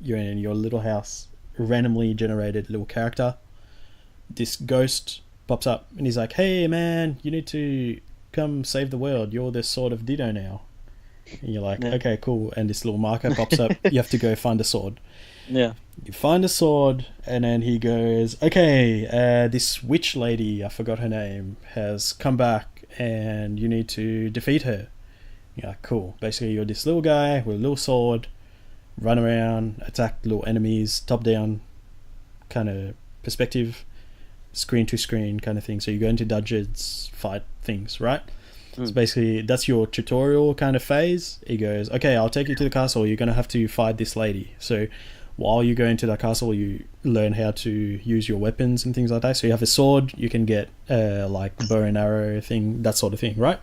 you're in your little house, randomly generated little character. This ghost pops up and he's like, hey man, you need to come save the world, you're the Sword of Ditto now. And you're like, okay, cool. And this little marker pops up, you have to go find a sword. Yeah. You find a sword, and then he goes, okay, this witch lady, I forgot her name, has come back and you need to defeat her. You're like, cool. Basically you're this little guy with a little sword, run around, attack little enemies, top down kind of perspective, screen to screen kind of thing. So you go into dungeons, fight things, right? So basically that's your tutorial kind of phase. He goes, okay, I'll take you to the castle, you're going to have to fight this lady. So while you go into that castle, you learn how to use your weapons and things like that. So you have a sword, you can get like bow and arrow thing, that sort of thing, right?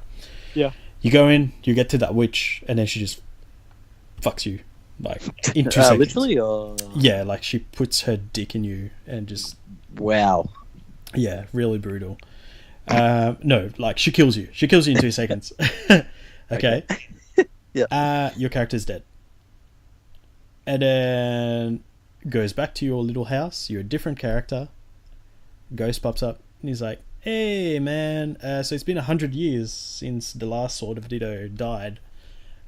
Yeah. You go in, you get to that witch, and then she just fucks you. Like, in 2 seconds. Literally? Or... Yeah, like she puts her dick in you and just... Wow. Yeah, really brutal. No, like she kills you. She kills you in 2 seconds. Okay. Yeah. Your character's dead. And then goes back to your little house. You're a different character. Ghost pops up and he's like, hey man, so it's been 100 years since the last Sword of Ditto died.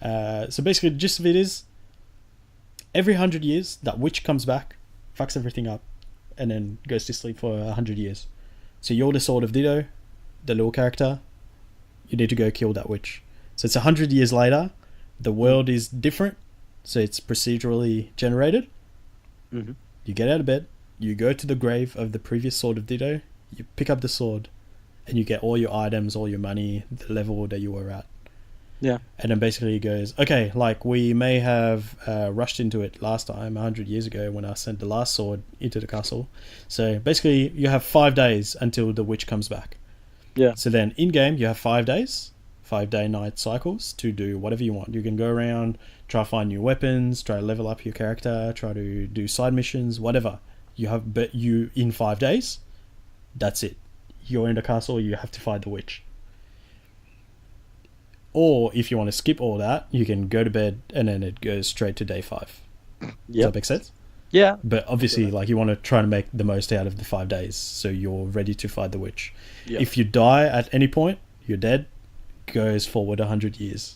So basically the gist of it is, every 100 years that witch comes back, fucks everything up, and then goes to sleep for 100 years. So you're the Sword of Ditto, the little character. You need to go kill that witch. So it's 100 years later. The world is different. So it's procedurally generated. Mm-hmm. You get out of bed. You go to the grave of the previous Sword of Ditto. You pick up the sword. And you get all your items, all your money, the level that you were at. Yeah. And then basically he goes, okay, like we may have rushed into it last time, 100 years ago, when I sent the last sword into the castle. So basically you have 5 days until the witch comes back. Yeah. So then in game you have 5 days, 5-day night cycles to do whatever you want. You can go around, try to find new weapons, try to level up your character, try to do side missions, whatever. You have, but you in 5 days, that's it. You're in the castle, you have to fight the witch. Or if you want to skip all that, you can go to bed and then it goes straight to day 5. Does that make sense? Yeah. But obviously, like, you want to try to make the most out of the 5 days, so you're ready to fight the witch. Yep. If you die at any point, you're dead. Goes forward 100 years.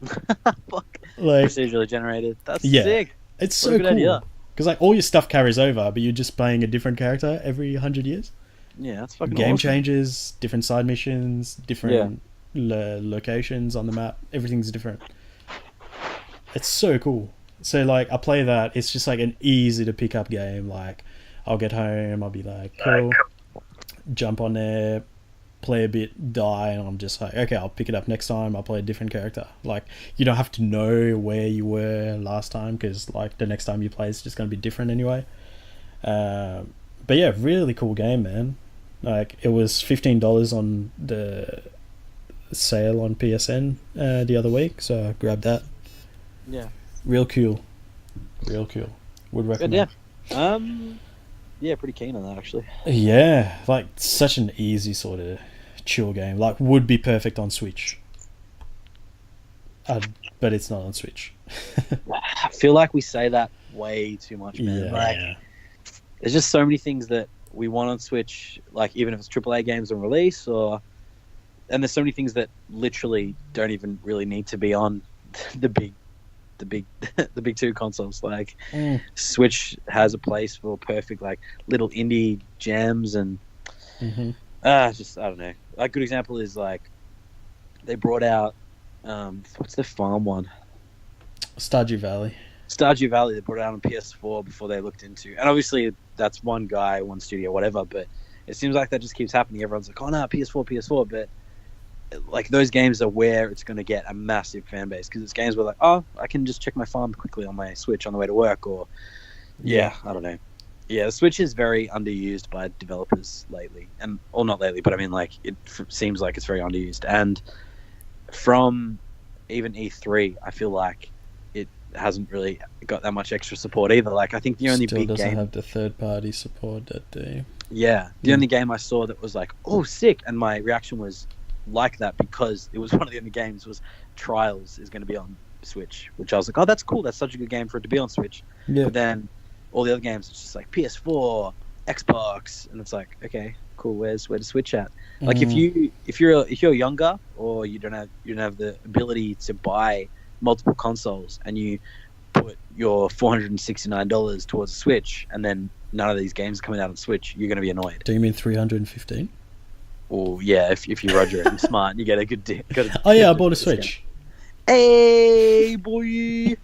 Fuck. Like, procedurally generated. That's sick. It's so cool. Because like all your stuff carries over, but you're just playing a different character every 100 years. Yeah, that's fucking Game awesome. changes, different side missions, different locations on the map. Everything's different. It's so cool. So like I play that. It's just like an easy to pick up game. Like I'll get home. I'll be like, cool. Jump on there, play a bit, die, and I'm just like, okay, I'll pick it up next time. I'll play a different character. Like you don't have to know where you were last time because like the next time you play is just gonna be different anyway. But yeah, really cool game, man. Like it was $15 on the sale on PSN the other week, so I grabbed that. Yeah. Real cool. Would recommend. Yeah. Yeah, pretty keen on that actually. Yeah, like such an easy sort of chill game. Like would be perfect on Switch. But it's not on Switch. I feel like we say that way too much, man. Yeah. Like, there's just so many things that we want on Switch, like even if it's AAA games on release, and there's so many things that literally don't even really need to be on the big two consoles. Like Switch has a place for perfect like little indie gems and just I don't know. Like good example is like they brought out what's the farm one? Stardew Valley. They brought it out on PS4 before they looked into, and obviously that's one guy, one studio, whatever. But it seems like that just keeps happening. Everyone's like, oh no, PS4, but like those games are where it's going to get a massive fan base because it's games where like, oh, I can just check my farm quickly on my Switch on the way to work, or I don't know. Yeah, the Switch is very underused by developers lately, or not lately, but I mean like it seems like it's very underused. And from even E3, I feel like it hasn't really got that much extra support either. Like I think the only Still big doesn't game have the third party support that they. Yeah, the only game I saw that was like, oh, sick, and my reaction was like that because it was one of the only games was Trials is going to be on Switch, which I was like, oh, that's cool. That's such a good game for it to be on Switch. Yeah. But then all the other games, it's just like PS4, Xbox, and it's like, okay, cool. Where's the Switch at? Like if you're younger or you don't have the ability to buy multiple consoles and you put your $469 towards a Switch and then none of these games are coming out on Switch, you're going to be annoyed. Do you mean 315? Oh yeah, if you're Roger and you're smart, you get a good deal. I bought a Switch. Hey boy,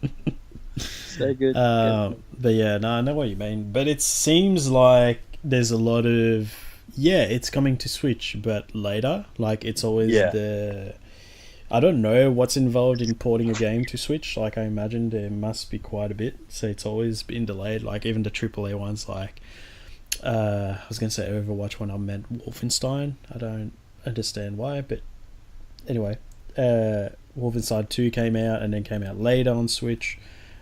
so good. But yeah, no, I know what you mean. But it seems like there's a lot of it's coming to Switch, but later. Like it's always I don't know what's involved in porting a game to Switch. Like I imagine there must be quite a bit. So it's always been delayed. Like even the AAA ones, like. I was going to say Overwatch when I meant Wolfenstein. I don't understand why, but anyway, Wolfenstein 2 came out and then came out later on Switch.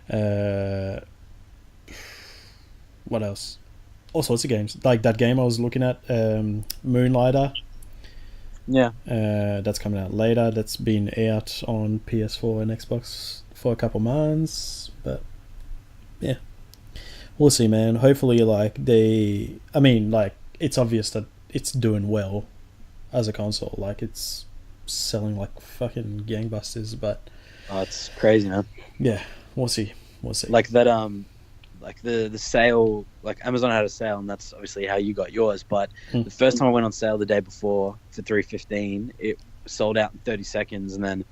What else? All sorts of games. Like that game I was looking at, Moonlighter. Yeah. That's coming out later. That's been out on PS4 and Xbox for a couple months, but yeah. We'll see, man. Hopefully, like, it's obvious that it's doing well as a console. Like, it's selling like fucking gangbusters, but... Oh, it's crazy, man. Yeah, we'll see. Like that, like the sale, like Amazon had a sale, and that's obviously how you got yours, but the first time I went on sale the day before for $3.15, it sold out in 30 seconds, and then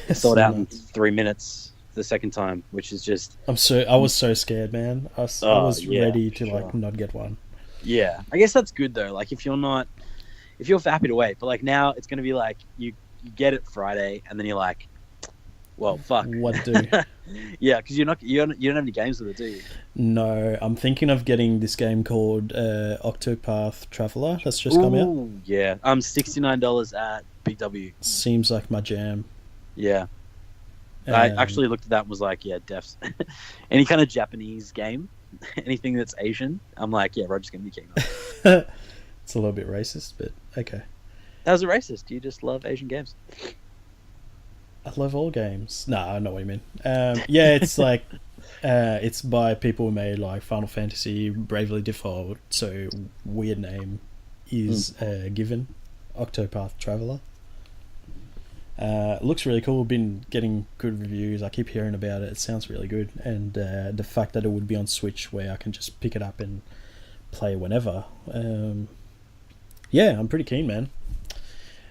it sold out in 3 minutes the second time, which is just I was so scared, man. I was ready to like not get one. Yeah, I guess that's good though. Like if you're happy to wait, but like now it's gonna be like you get it Friday and then you're like, well, fuck, what do? Yeah, because you don't have any games with it, do you? No, I'm thinking of getting this game called Octopath Traveler that's just come out. Yeah, $69 at Big W. Seems like my jam. Yeah. I actually looked at that and was like, yeah, defs. Any kind of Japanese game, anything that's Asian, I'm like, yeah, Roger's going to be king of. It's a little bit racist, but okay. How's it racist? Do you just love Asian games? I love all games. No, I know what you mean. Yeah, it's like, it's by people who made like Final Fantasy, Bravely Default, so weird name is given, Octopath Traveler. Looks really cool. Been getting good reviews. I keep hearing about it. It sounds really good, and the fact that it would be on Switch, where I can just pick it up and play whenever. Yeah, I'm pretty keen, man.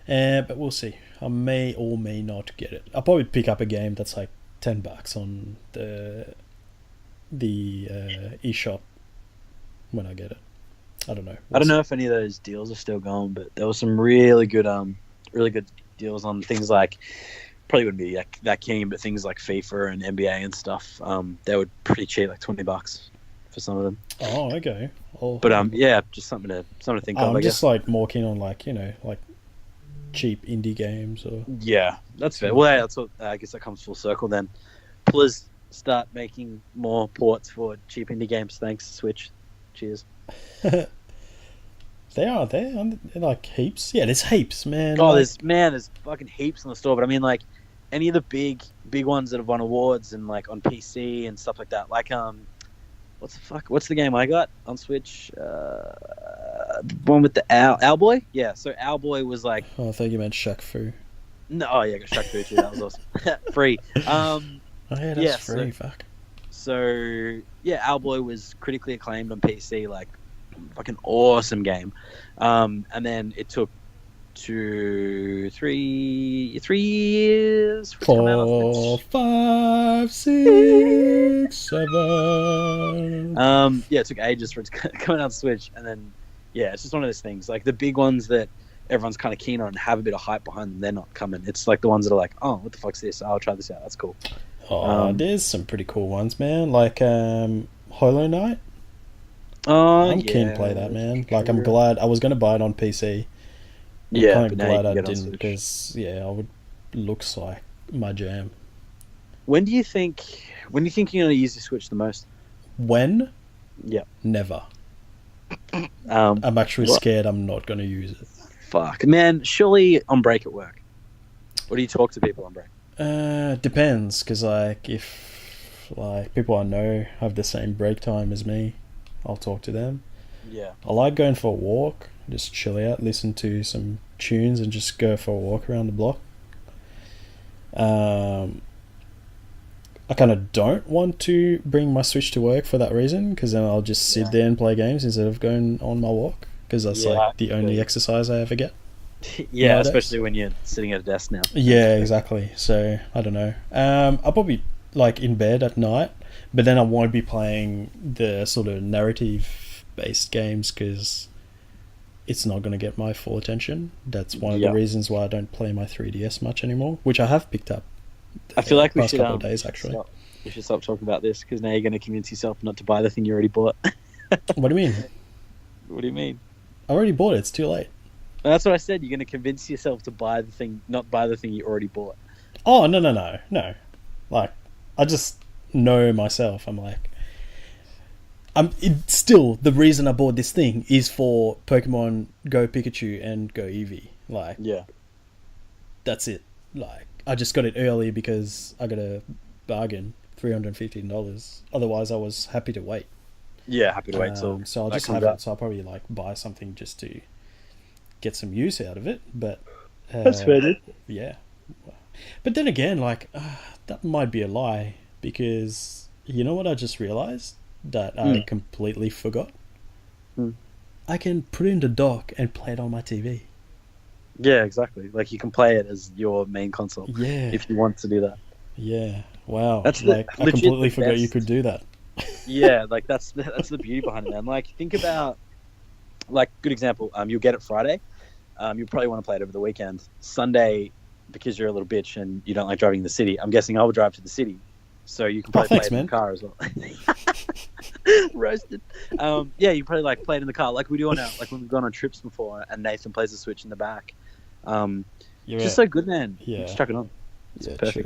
But we'll see. I may or may not get it. I'll probably pick up a game that's like $10 on the eShop when I get it. I don't know. I don't know if any of those deals are still going, but there was some really good deals on things like, probably wouldn't be that keen, but things like FIFA and NBA and stuff. They were pretty cheap, like $20 for some of them. Oh, okay. But yeah, just something to think of. I'm I just guess. like more keen on like cheap indie games or. Yeah, that's fair. Well, yeah, that's what I guess that comes full circle then. Please start making more ports for cheap indie games. Thanks, Switch. Cheers. They are there, like heaps. Yeah, there's heaps, man. Oh, like, there's fucking heaps in the store. But I mean, like any of the big ones that have won awards and like on PC and stuff like that. Like what's the game I got on Switch? The one with the Owlboy. Yeah, so Owlboy was like. Oh, I thought you meant Shaq Fu. No, oh yeah, I got Shaq Fu too. That was awesome. Free. Oh yeah, that's free. Fuck. So yeah, Owlboy was critically acclaimed on PC, like fucking awesome game. And then it took 3 years for it to come out on 4, Switch. 5, 6, 7. Yeah, it took ages for it to come out on Switch, and then yeah, it's just one of those things. Like the big ones that everyone's kind of keen on and have a bit of hype behind them, they're not coming. It's like the ones that are like, oh, what the fuck's this? I'll try this out. That's cool. Oh, there's some pretty cool ones, man. Like Hollow Knight. Oh, I'm keen to play that, man. Like, I'm glad I was going to buy it on PC. Yeah, I'm kind of glad I didn't because looks like my jam. When do you think you're going to use the Switch the most? When? Yeah. Never. I'm actually scared I'm not going to use it. Fuck, man. Surely on break at work. Or do you talk to people on break? Depends, because like if like people I know have the same break time as me, I'll talk to them. Yeah. I like going for a walk, just chill out, listen to some tunes, and just go for a walk around the block. I kind of don't want to bring my Switch to work for that reason, because then I'll just sit there and play games instead of going on my walk, because that's like the only exercise I ever get. Yeah, nowadays. Especially when you're sitting at a desk now. Yeah, exactly. So I don't know. I'll probably like in bed at night, but then I won't be playing the sort of narrative-based games because it's not going to get my full attention. That's one of the reasons why I don't play my 3DS much anymore, which I have picked up. I feel like we past should couple of days actually. We should stop talking about this because now you're going to convince yourself not to buy the thing you already bought. What do you mean? What do you mean? I already bought it. It's too late. That's what I said. You're going to convince yourself to buy the thing, not buy the thing you already bought. Oh no! Like I just know myself. I'm like, still the reason I bought this thing is for Pokemon Go Pikachu and Go Eevee. Like, yeah, that's it. Like, I just got it early because I got a bargain, $315. Otherwise, I was happy to wait. Yeah, happy to wait till. So I'll just have it. So I'll probably like buy something just to get some use out of it. But that's fair, dude. Yeah. But then again, like that might be a lie because you know what I just realized that I completely forgot. I can put it in the dock and play it on my TV. Yeah, exactly. Like you can play it as your main console. Yeah. If you want to do that. Yeah. Wow. That's like I completely forgot you could do that. Yeah, like that's the beauty behind it, man. Like think about, like, good example. You'll get it Friday. You'll probably want to play it over the weekend. Sunday, because you're a little bitch and you don't like driving in the city. I'm guessing I will drive to the city, so you can probably play it in the car as well. Roasted. Yeah, you probably like play it in the car, like we do on like when we've gone on trips before, and Nathan plays the Switch in the back. Just so good, man. Yeah, just chuck it on. It's perfect. True.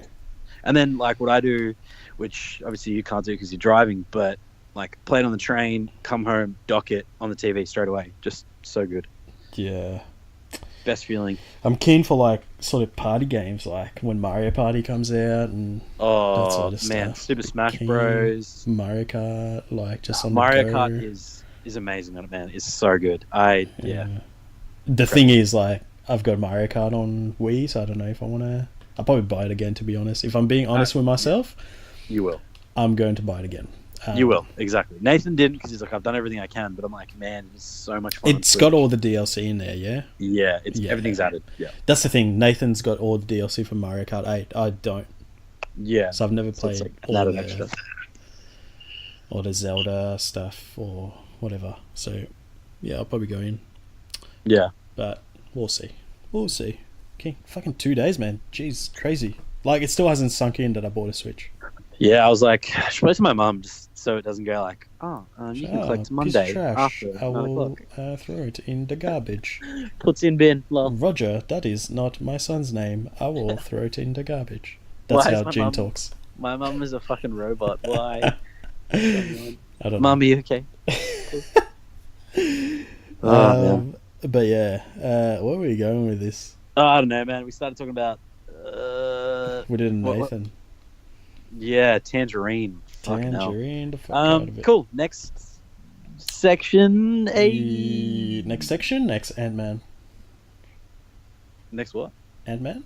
And then like what I do, which obviously you can't do because you're driving, but like play it on the train, come home, dock it on the TV straight away. Just so good. Yeah. Best feeling. I'm keen for like sort of party games, like when Mario Party comes out and that sort of man, stuff. Super Smash Bros, Mario Kart, like just on Mario the go. Kart is amazing, man. It's so good. Yeah. The thing is, like, I've got Mario Kart on Wii, so I don't know if I want to. I'll probably buy it again, to be honest. If I'm being honest with myself, you will. I'm going to buy it again. You will, exactly. Nathan didn't because he's like, I've done everything I can, but I'm like, man, it's so much fun. It's got all the DLC in there, yeah? Yeah, everything's added. Yeah. That's the thing. Nathan's got all the DLC for Mario Kart 8. I don't. Yeah. So I've never played like all the Zelda stuff or whatever. So, yeah, I'll probably go in. Yeah. But we'll see. We'll see. Okay, fucking 2 days, man. Jeez, crazy. Like, it still hasn't sunk in that I bought a Switch. Yeah, I was like, I should play to my mum just so it doesn't go like, you can collect Monday after I will throw it in the garbage. Puts in bin. Lol. Roger, that is not my son's name. I will throw it in the garbage. That's how Jin talks. My mum is a fucking robot. Why? I don't know. Mum, are you okay? But yeah, where were we going with this? I don't know, man. We started talking about. We did Nathan. Yeah, Tangerine. Tangerine. The fuck out of it. Cool. Next section. Next section. Next Ant-Man. Next what? Ant-Man.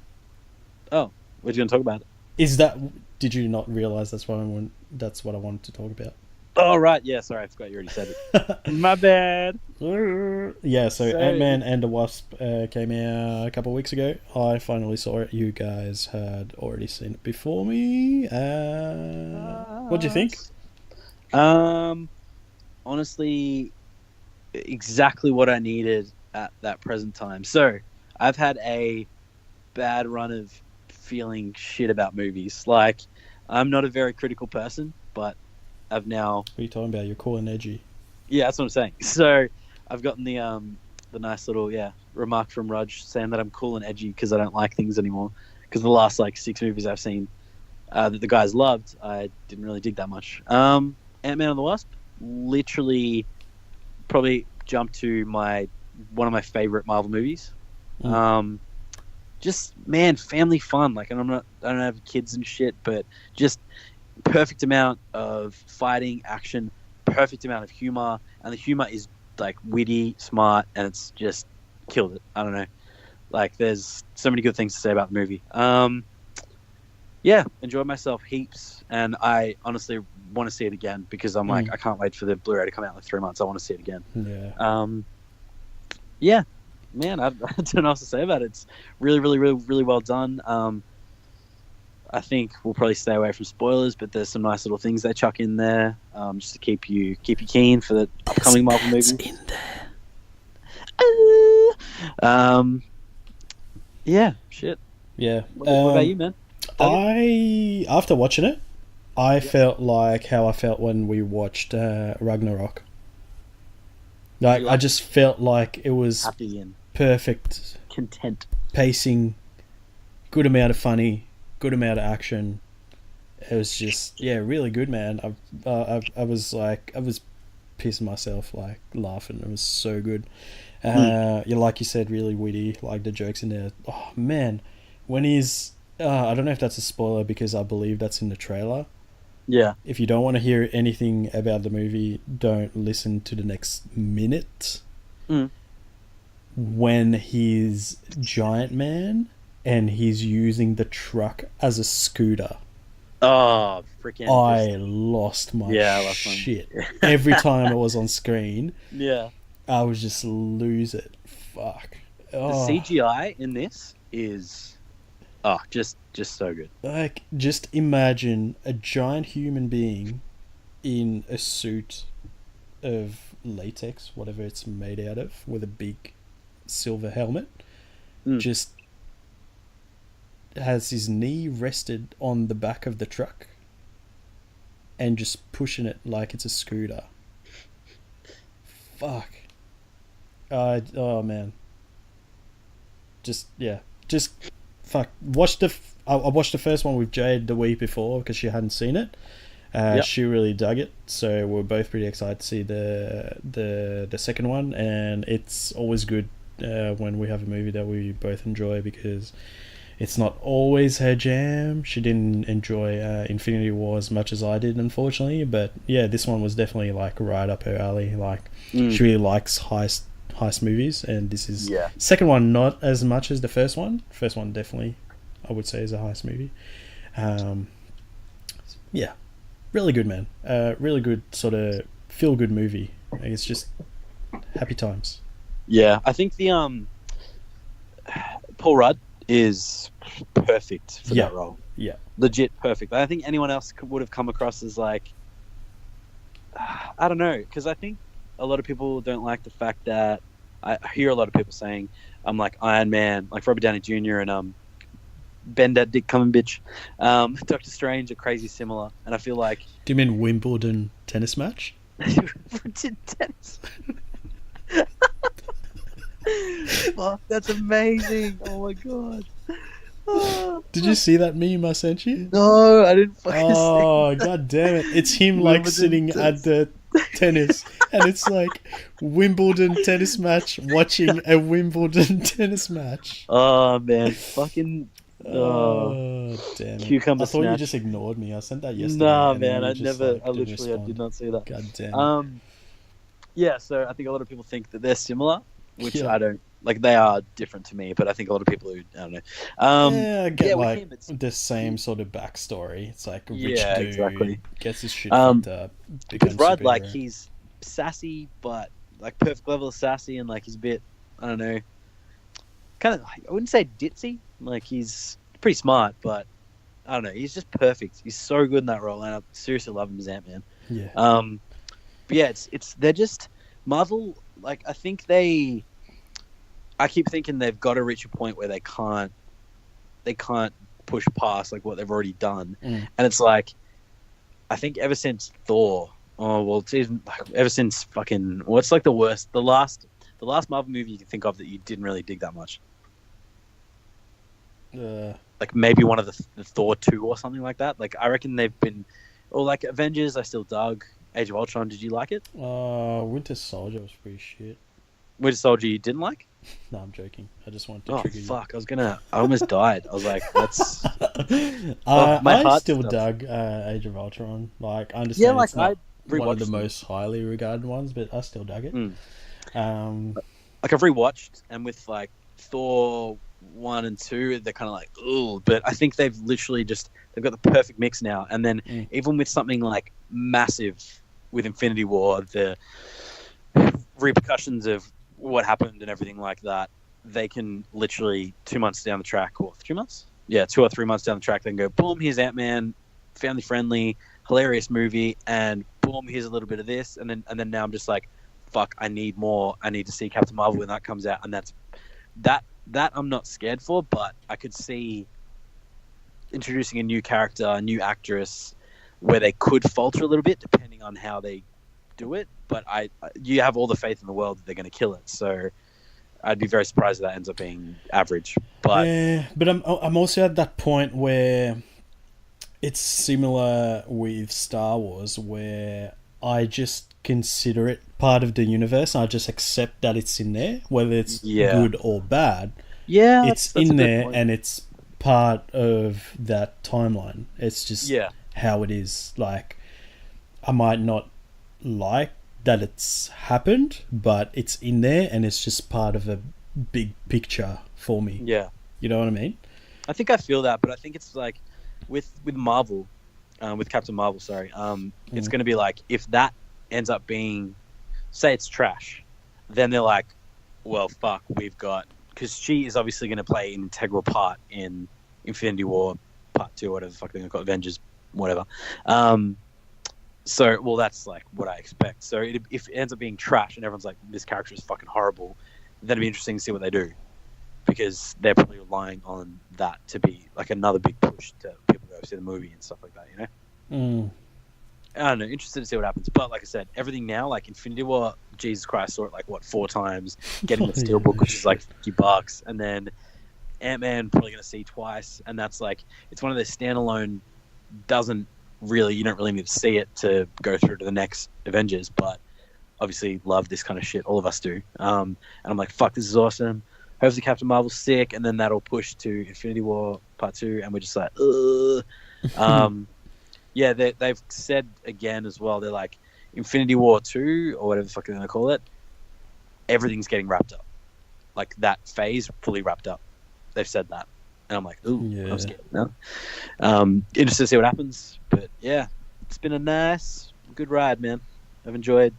Oh, what are you going to talk about? Is that? Did you not realize that's what I want? That's what I wanted to talk about. Oh right, yeah. Sorry, I forgot you already said it. My bad. Yeah, so Ant-Man and the Wasp came out a couple of weeks ago. I finally saw it. You guys had already seen it before me. What do you think? Honestly, exactly what I needed at that present time. So I've had a bad run of feeling shit about movies. Like, I'm not a very critical person, but I've now... What are you talking about? You're cool and edgy. Yeah, that's what I'm saying. So I've gotten the nice little remark from Raj saying that I'm cool and edgy because I don't like things anymore. Because the last 6 movies I've seen that the guys loved, I didn't really dig that much. Ant-Man and the Wasp literally probably jumped to one of my favorite Marvel movies. Just, man, family fun. Like, and I don't have kids and shit, but just perfect amount of fighting, action, perfect amount of humor, and the humor is witty, smart, and it's just killed it. I don't know. There's so many good things to say about the movie. Yeah, enjoyed myself heaps, and I honestly want to see it again because I'm I can't wait for the Blu-ray to come out in 3 months. I want to see it again. Yeah. Yeah, man, I don't know what else to say about it. It's really, really, really, really well done. I think we'll probably stay away from spoilers, but there's some nice little things they chuck in there, just to keep you keen for the upcoming Marvel movies. In there. Yeah, shit. Yeah. What about you, man? After watching it, I felt like how I felt when we watched Ragnarok. I just felt like it was happy and perfect, content pacing, good amount of funny, good amount of action. It was just really good, man. I was pissing myself laughing. It was so good. Like you said, really witty. Like the jokes in there. Oh man, when he's I don't know if that's a spoiler because I believe that's in the trailer. Yeah. If you don't want to hear anything about the movie, don't listen to the next minute. When he's Giant Man and he's using the truck as a scooter. Oh, freaking! I lost my shit. Every time it was on screen. Yeah. I was just lose it. Fuck. Oh. The CGI in this is just so good. Just imagine a giant human being in a suit of latex, whatever it's made out of, with a big silver helmet. Just has his knee rested on the back of the truck and just pushing it like it's a scooter. Fuck. Oh man. Just fuck. I watched the first one with Jade the week before because she hadn't seen it. She really dug it, so we're both pretty excited to see the second one. And it's always good when we have a movie that we both enjoy because it's not always her jam. She didn't enjoy Infinity War as much as I did, unfortunately. But yeah, this one was definitely right up her alley. She really likes heist movies, and this is second one not as much as the first one. First one definitely, I would say, is a heist movie. Really good, man. Really good sort of feel good movie. Like, it's just happy times. Yeah, I think the Paul Rudd is perfect for Yeah. that role. Yeah. Legit perfect. I think anyone else would have come across as like, I don't know, because I think a lot of people don't like the fact that I hear a lot of people saying like Iron Man, like Robert Downey Jr. and Ben that Dick Coming Bitch, Doctor Strange are crazy similar, and I feel like Do you mean Wimbledon tennis match? tennis. Fuck, that's amazing! Oh my god. Did you see that meme I sent you? No, I didn't fucking see. Oh, god damn it. It's him like Wimbledon sitting at the tennis and it's like Wimbledon tennis match watching a Wimbledon tennis match. Oh man, fucking Oh, damn it. Cucumber I thought you snatch. just ignored me. I sent that yesterday. Nah, and then man, you I just, never. like, I didn't literally, I respond. did not see that. God damn it. Yeah, so I think a lot of people think that they're similar, which Yeah. I don't. Like, they are different to me, but I think a lot of people who, I don't know. Yeah, I get with like him, it's- the same sort of backstory. It's like a rich Yeah, dude exactly. gets his shit Um, fucked up. With becomes Rudd, like, superhero. he's sassy, but like perfect level of sassy, and like he's a bit, I don't know, kind of. I wouldn't say ditzy. Like, he's pretty smart, but I don't know. He's just perfect. He's so good in that role, and I seriously love him as Ant-Man. Yeah. But yeah, it's they're just Marvel. Like, I keep thinking they've got to reach a point where they can't push past like what they've already done, and it's like, I think ever since Thor, it's even like, ever since fucking what's like the worst, the last Marvel movie you can think of that you didn't really dig that much, like maybe one of the Thor 2 or something like that. Like, I reckon they've been, or like Avengers, I still dug. Age of Ultron, did you like it? Winter Soldier was pretty shit. Winter Soldier, you didn't like? No, I'm joking. I just wanted to trigger you. Fuck! I almost died. I was like, that's. I heart still stopped. dug Age of Ultron. Like, I understand like, it's not I one of the rewatched them. most highly regarded ones, but I still dug it. Like, I've rewatched, and with like Thor 1 and 2, they're kind of like, ooh, but I think they've literally they've got the perfect mix now. And then even with something like massive with Infinity War, the repercussions of what happened and everything like that, they can literally 2 months down the track, or 3 months? Yeah, 2 or 3 months down the track, they can go, boom, here's Ant-Man, family friendly, hilarious movie, and boom, here's a little bit of this, and then now I'm just like, fuck, I need more. I need to see Captain Marvel when that comes out, and that I'm not scared for, but I could see introducing a new character, a new actress, where they could falter a little bit depending on how they do it. But you have all the faith in the world that they're going to kill it. So I'd be very surprised if that ends up being average. But yeah, but I'm also at that point where it's similar with Star Wars, where I just consider it part of the universe. I just accept that it's in there, whether it's good or bad. Yeah, it's that's in a good there, point. and it's part of that timeline. It's just how it is. Like, I might not like that it's happened, but it's in there, and it's just part of a big picture for me. Yeah, you know what I mean? I think I feel that, but I think it's like with Marvel, with Captain Marvel. Sorry, it's going to be like, if that ends up being, say it's trash, then they're like, well, fuck, we've got, because she is obviously going to play an integral part in Infinity War Part 2, whatever the fuck they're going to call it, Avengers, whatever. So, well, that's like what I expect. So if it ends up being trash and everyone's like, this character is fucking horrible, then it'd be interesting to see what they do, because they're probably relying on that to be like another big push to people go see the movie and stuff like that, you know? I don't know, interested to see what happens. But like I said, everything now, like Infinity War, Jesus Christ, saw it like, what, 4 times, getting the Steelbook, which is like $50, and then Ant-Man probably going to see twice, and that's like, it's one of those standalone, you don't really need to see it to go through to the next Avengers, but obviously love this kind of shit, all of us do. And I'm like, fuck, this is awesome. Hopefully Captain Marvel's sick, and then that'll push to Infinity War Part 2, and we're just like, ugh. Yeah, they've said again as well, they're like, Infinity War 2, or whatever the fuck they're going to call it, everything's getting wrapped up. Like, that phase fully wrapped up. They've said that. And I'm like, ooh, I'm scared now. Interested to see what happens. But, yeah, It's been a nice, good ride, man. I've enjoyed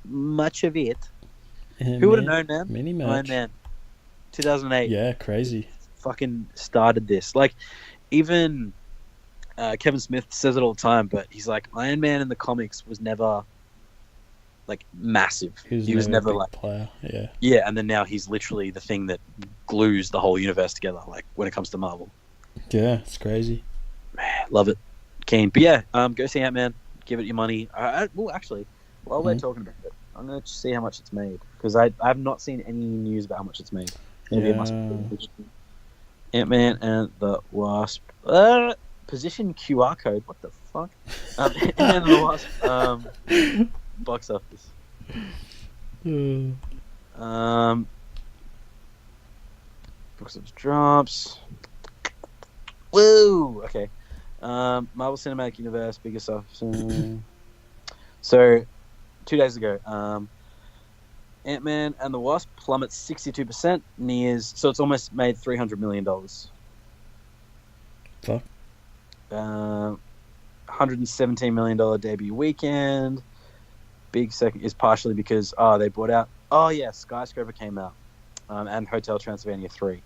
much of it. Who would have known, man? Mini match. Iron Man, 2008. Yeah, crazy. Fucking started this. Like, even Kevin Smith says it all the time, but he's like, Iron Man in the comics was never like massive. He was never a big like player. Yeah. Yeah, and then now he's literally the thing that glues the whole universe together. Like when it comes to Marvel. Yeah, it's crazy. Man, love it, keen. But yeah, go see Ant-Man. Give it your money. Well, actually, while we're talking about it, I'm gonna see how much it's made because I have not seen any news about how much it's made. Maybe it must be Ant-Man and the Wasp. Position QR code. What the fuck? Ant-Man and the Wasp. Box office. Box office drops. Woo! Okay. Marvel Cinematic Universe, biggest office. So, 2 days ago, Ant-Man and the Wasp plummets 62%, so it's almost made $300 million. Fuck. $117 million debut weekend. Big second is partially because they bought out. Oh yeah, Skyscraper came out, and Hotel Transylvania 3.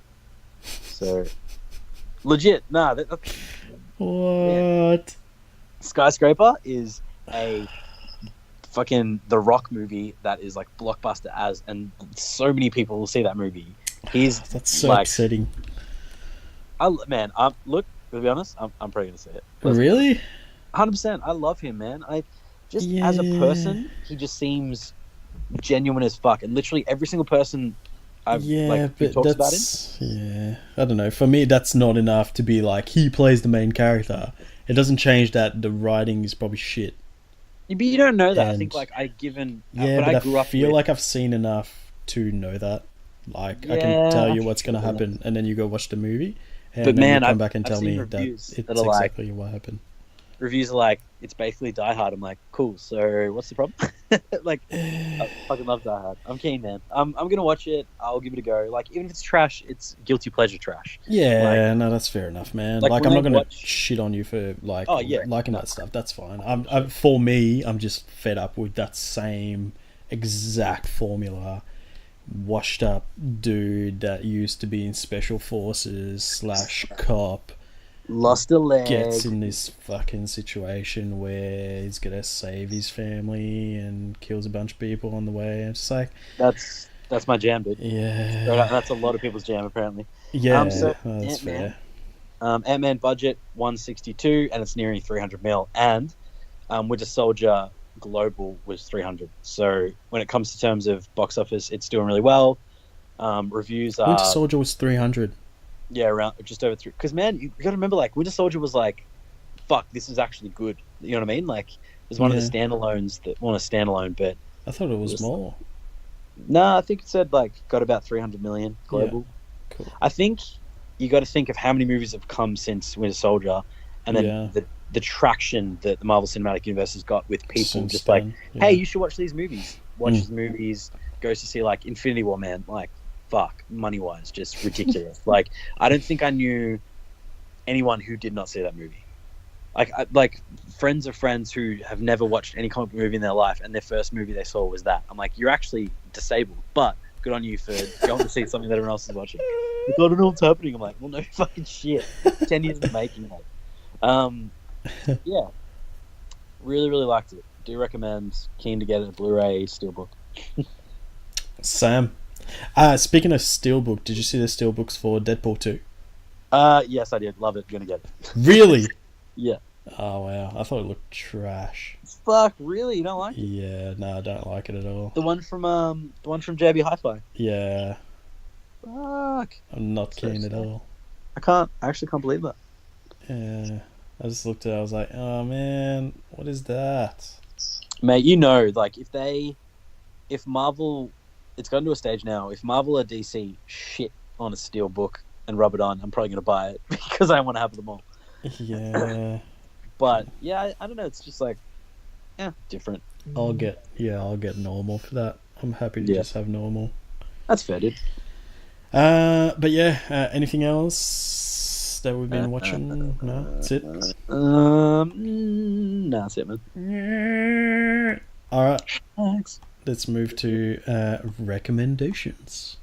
So legit, that's what? Skyscraper is a fucking The Rock movie that is like blockbuster and so many people will see that movie. That's so upsetting. Look, to be honest, I'm probably gonna say it. Really? 100%. I love him, man. As a person, he just seems genuine as fuck. And literally every single person who talks about him. Yeah, I don't know. For me, that's not enough to be like, he plays the main character. It doesn't change that the writing is probably shit. But you don't know that. And I think, like, I feel like I've seen enough to know that. Like, I can tell you what's going to happen, and then you go watch the movie, and then you come back and tell me that it's exactly what happened. Reviews are like, it's basically Die Hard. I'm like, cool, so what's the problem? Like, I fucking love Die Hard. I'm keen, man. I'm gonna watch it. I'll give it a go. Like, even if it's trash, it's guilty pleasure trash. Yeah, no, that's fair enough, man. Like I'm not gonna shit on you for liking that stuff. That's fine. For me, I'm just fed up with that same exact formula. Washed up dude that used to be in special forces / cop. Lost a leg. Gets in this fucking situation where he's gonna save his family and kills a bunch of people on the way. And it's just like, that's my jam, dude. Yeah, that's a lot of people's jam apparently. Yeah, that's fair. Ant-Man budget 162, and it's nearing 300 mil. And Winter Soldier global was 300. So when it comes to terms of box office, it's doing really well. Reviews are. Winter Soldier was 300. Yeah, around just over 3. Because man, you got to remember, like, Winter Soldier was like, fuck, this is actually good. You know what I mean? Like, it was one of the standalones that want a standalone, but I thought it was more. No, I think it said like got about 300 million global. Yeah. Cool. I think you got to think of how many movies have come since Winter Soldier, and then the traction that the Marvel Cinematic Universe has got with people since just then, hey, you should watch these movies. Watch these movies. Goes to see like Infinity War, man. Like, fuck, money-wise, just ridiculous. Like, I don't think I knew anyone who did not see that movie. Like friends of friends who have never watched any comic book movie in their life, and their first movie they saw was that. I'm like, you're actually disabled, but good on you for going to see something that everyone else is watching. Like, I don't know what's happening. I'm like, well, no fucking shit. 10 years in the making, mate. Yeah. Really, really liked it. Do recommend. Keen to get a Blu-ray Steelbook. Sam. Speaking of Steelbook, did you see the Steelbooks for Deadpool 2? Yes, I did. Love it. Gonna get it. Really? Yeah. Oh, wow. I thought it looked trash. Fuck, really? You don't like it? Yeah, no, I don't like it at all. The one from JB Hi-Fi? Yeah. Fuck. I'm not keen at all. I actually can't believe that. Yeah. I just looked at it, I was like, oh man, what is that? Mate, you know, like, if Marvel, it's gotten to a stage now, if Marvel or DC shit on a Steelbook and rub it on, I'm probably going to buy it because I want to have them all. Yeah. But, yeah, I don't know, it's just like, different. I'll get normal for that. I'm happy to just have normal. That's fair, dude. But yeah, anything else that we've been watching? No, that's it. Nah, that's it, man. All right, Thanks. let's move to recommendations.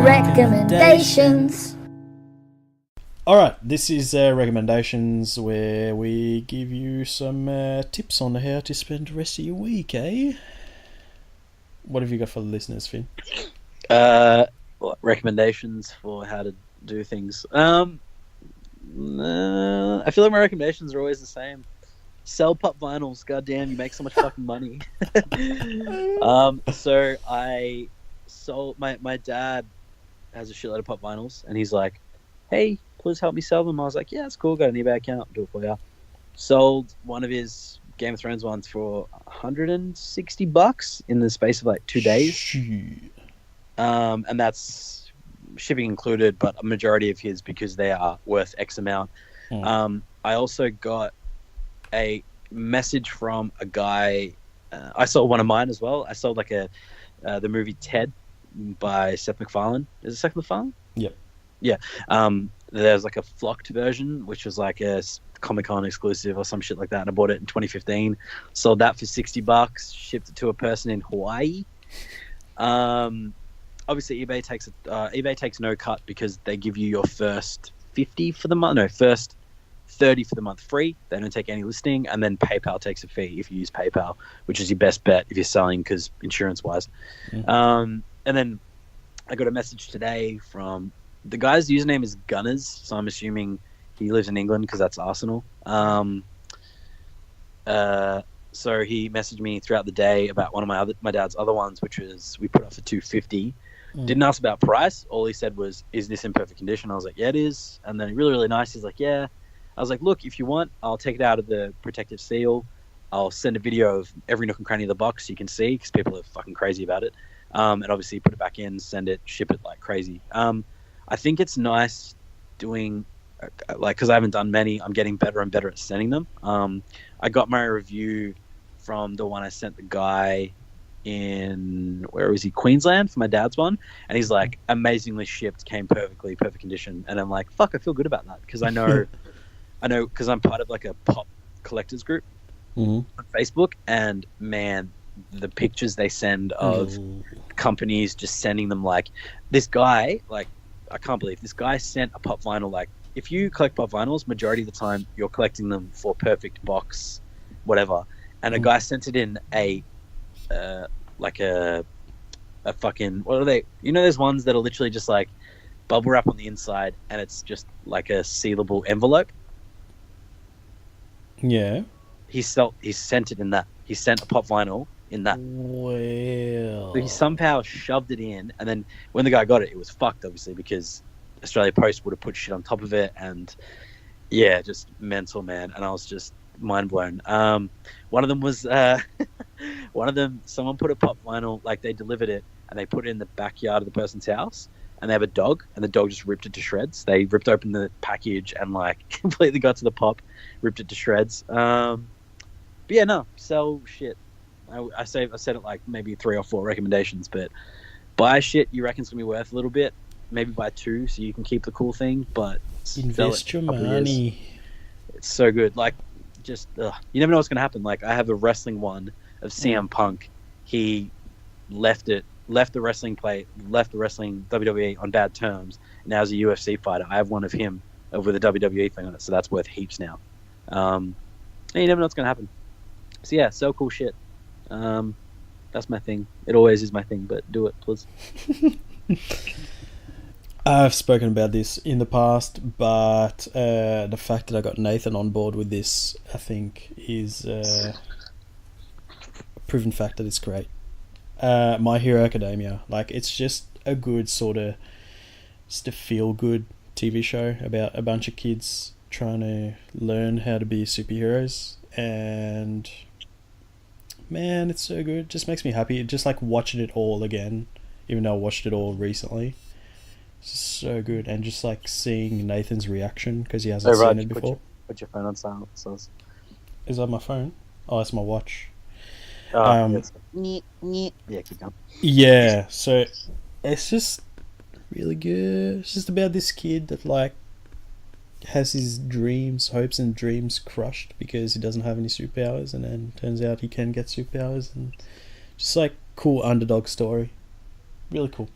Recommendations. All right, this is recommendations where we give you some tips on how to spend the rest of your week, eh? What have you got for the listeners, Finn? What recommendations for how to do things? I feel like my recommendations are always the same. Sell pop vinyls. Goddamn, you make so much fucking money. So I sold my dad has a shitload of pop vinyls, and he's like, "Hey, please help me sell them." I was like, "Yeah, it's cool. Got an eBay account. I'll do it for you." Sold one of his Game of Thrones ones for $160 in the space of like 2 days. Shit. And that's shipping included, but a majority of his because they are worth X amount. I also got a message from a guy. I sold one of mine as well. I sold like the movie Ted by Seth MacFarlane. Is it Seth MacFarlane? Yep. Yeah. There's like a flocked version, which was like a Comic-Con exclusive or some shit like that. And I bought it in 2015. Sold that for $60. Shipped it to a person in Hawaii. Obviously, eBay takes no cut because they give you your first 50 for the month. No, first 30 for the month free. They don't take any listing, and then PayPal takes a fee if you use PayPal, which is your best bet if you're selling because insurance-wise. And then I got a message today from the guy's username is Gunners, so I'm assuming he lives in England because that's Arsenal. So he messaged me throughout the day about one of my dad's other ones, which was we put up for $250. Didn't ask about price. All he said was, "Is this in perfect condition?" I was like, "Yeah, it is." And then really, really nice. He's like, "Yeah." I was like, "Look, if you want, I'll take it out of the protective seal. I'll send a video of every nook and cranny of the box so you can see because people are fucking crazy about it. And obviously put it back in, send it, ship it like crazy." I think it's nice doing like because I haven't done many. I'm getting better and better at sending them. I got my review from the one I sent the guy in Queensland for my dad's one, and he's like, amazingly shipped, came perfect condition, and I'm like, fuck, I feel good about that because I know because I'm part of like a pop collectors group on Facebook, and man, the pictures they send of companies just sending them like this guy, like I can't believe this guy sent a pop vinyl. Like if you collect pop vinyls, majority of the time you're collecting them for perfect box, whatever, and a guy sent it in a like a fucking, what are they? You know, there's ones that are literally just like bubble wrap on the inside, and it's just like a sealable envelope. Yeah. He sent it in that. He sent a pop vinyl in that. Well. So he somehow shoved it in, and then when the guy got it, it was fucked, obviously, because Australia Post would have put shit on top of it, and yeah, just mental, man. And I was just mind blown. One of them was someone put a pop vinyl, like they delivered it and they put it in the backyard of the person's house, and they have a dog, and the dog just ripped it to shreds. They ripped open the package and like completely got to the pop, ripped it to shreds. But yeah, no, sell shit. I said it like maybe 3 or 4 recommendations, but buy shit you reckon's gonna be worth a little bit. Maybe buy 2 so you can keep the cool thing, but invest your money. It's so good. Like, just you never know what's gonna happen. Like, I have a wrestling one of CM Punk. He left the wrestling WWE on bad terms. Now as a UFC fighter, I have one of him with a WWE thing on it, so that's worth heaps now. And you never know what's gonna happen. So yeah, sell cool shit. That's my thing. It always is my thing, but do it, please. I've spoken about this in the past, but the fact that I got Nathan on board with this, I think, is a proven fact that it's great. My Hero Academia, like, it's just a good sort of, just a feel-good TV show about a bunch of kids trying to learn how to be superheroes, and man, it's so good. It just makes me happy. Just like watching it all again, even though I watched it all recently. It's just so good, and just like seeing Nathan's reaction because he hasn't seen it before. Put your phone on silent. So. Is that my phone? Oh, it's my watch. Yes. Yeah, keep going. Yeah, so it's just really good. It's just about this kid that like has his dreams, hopes and dreams crushed because he doesn't have any superpowers, and then turns out he can get superpowers, and just like cool underdog story, really cool.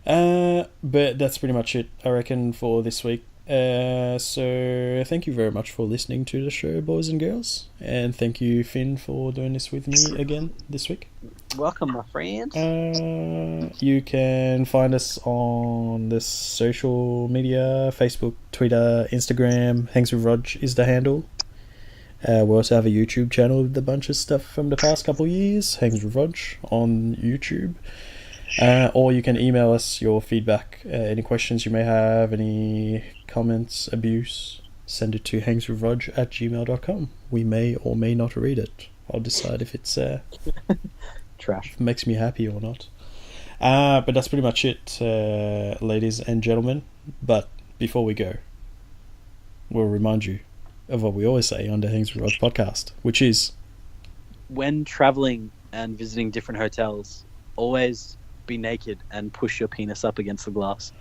But that's pretty much it, I reckon, for this week. So thank you very much for listening to the show, boys and girls, and thank you, Finn, for doing this with me again this week. Welcome, my friends. You can find us on the social media: Facebook, Twitter, Instagram. Hangs with Rog is the handle. We also have a YouTube channel with a bunch of stuff from the past couple of years. Hangs with Rog on YouTube. Or you can email us your feedback, any questions you may have, any comments, abuse. Send it to hangswithrog@gmail.com. We may or may not read it. I'll decide if it's Trash. if it makes me happy or not. But that's pretty much it, ladies and gentlemen. But before we go, we'll remind you of what we always say on the Hangs with Rog podcast, which is, When traveling and visiting different hotels, always be naked and push your penis up against the glass.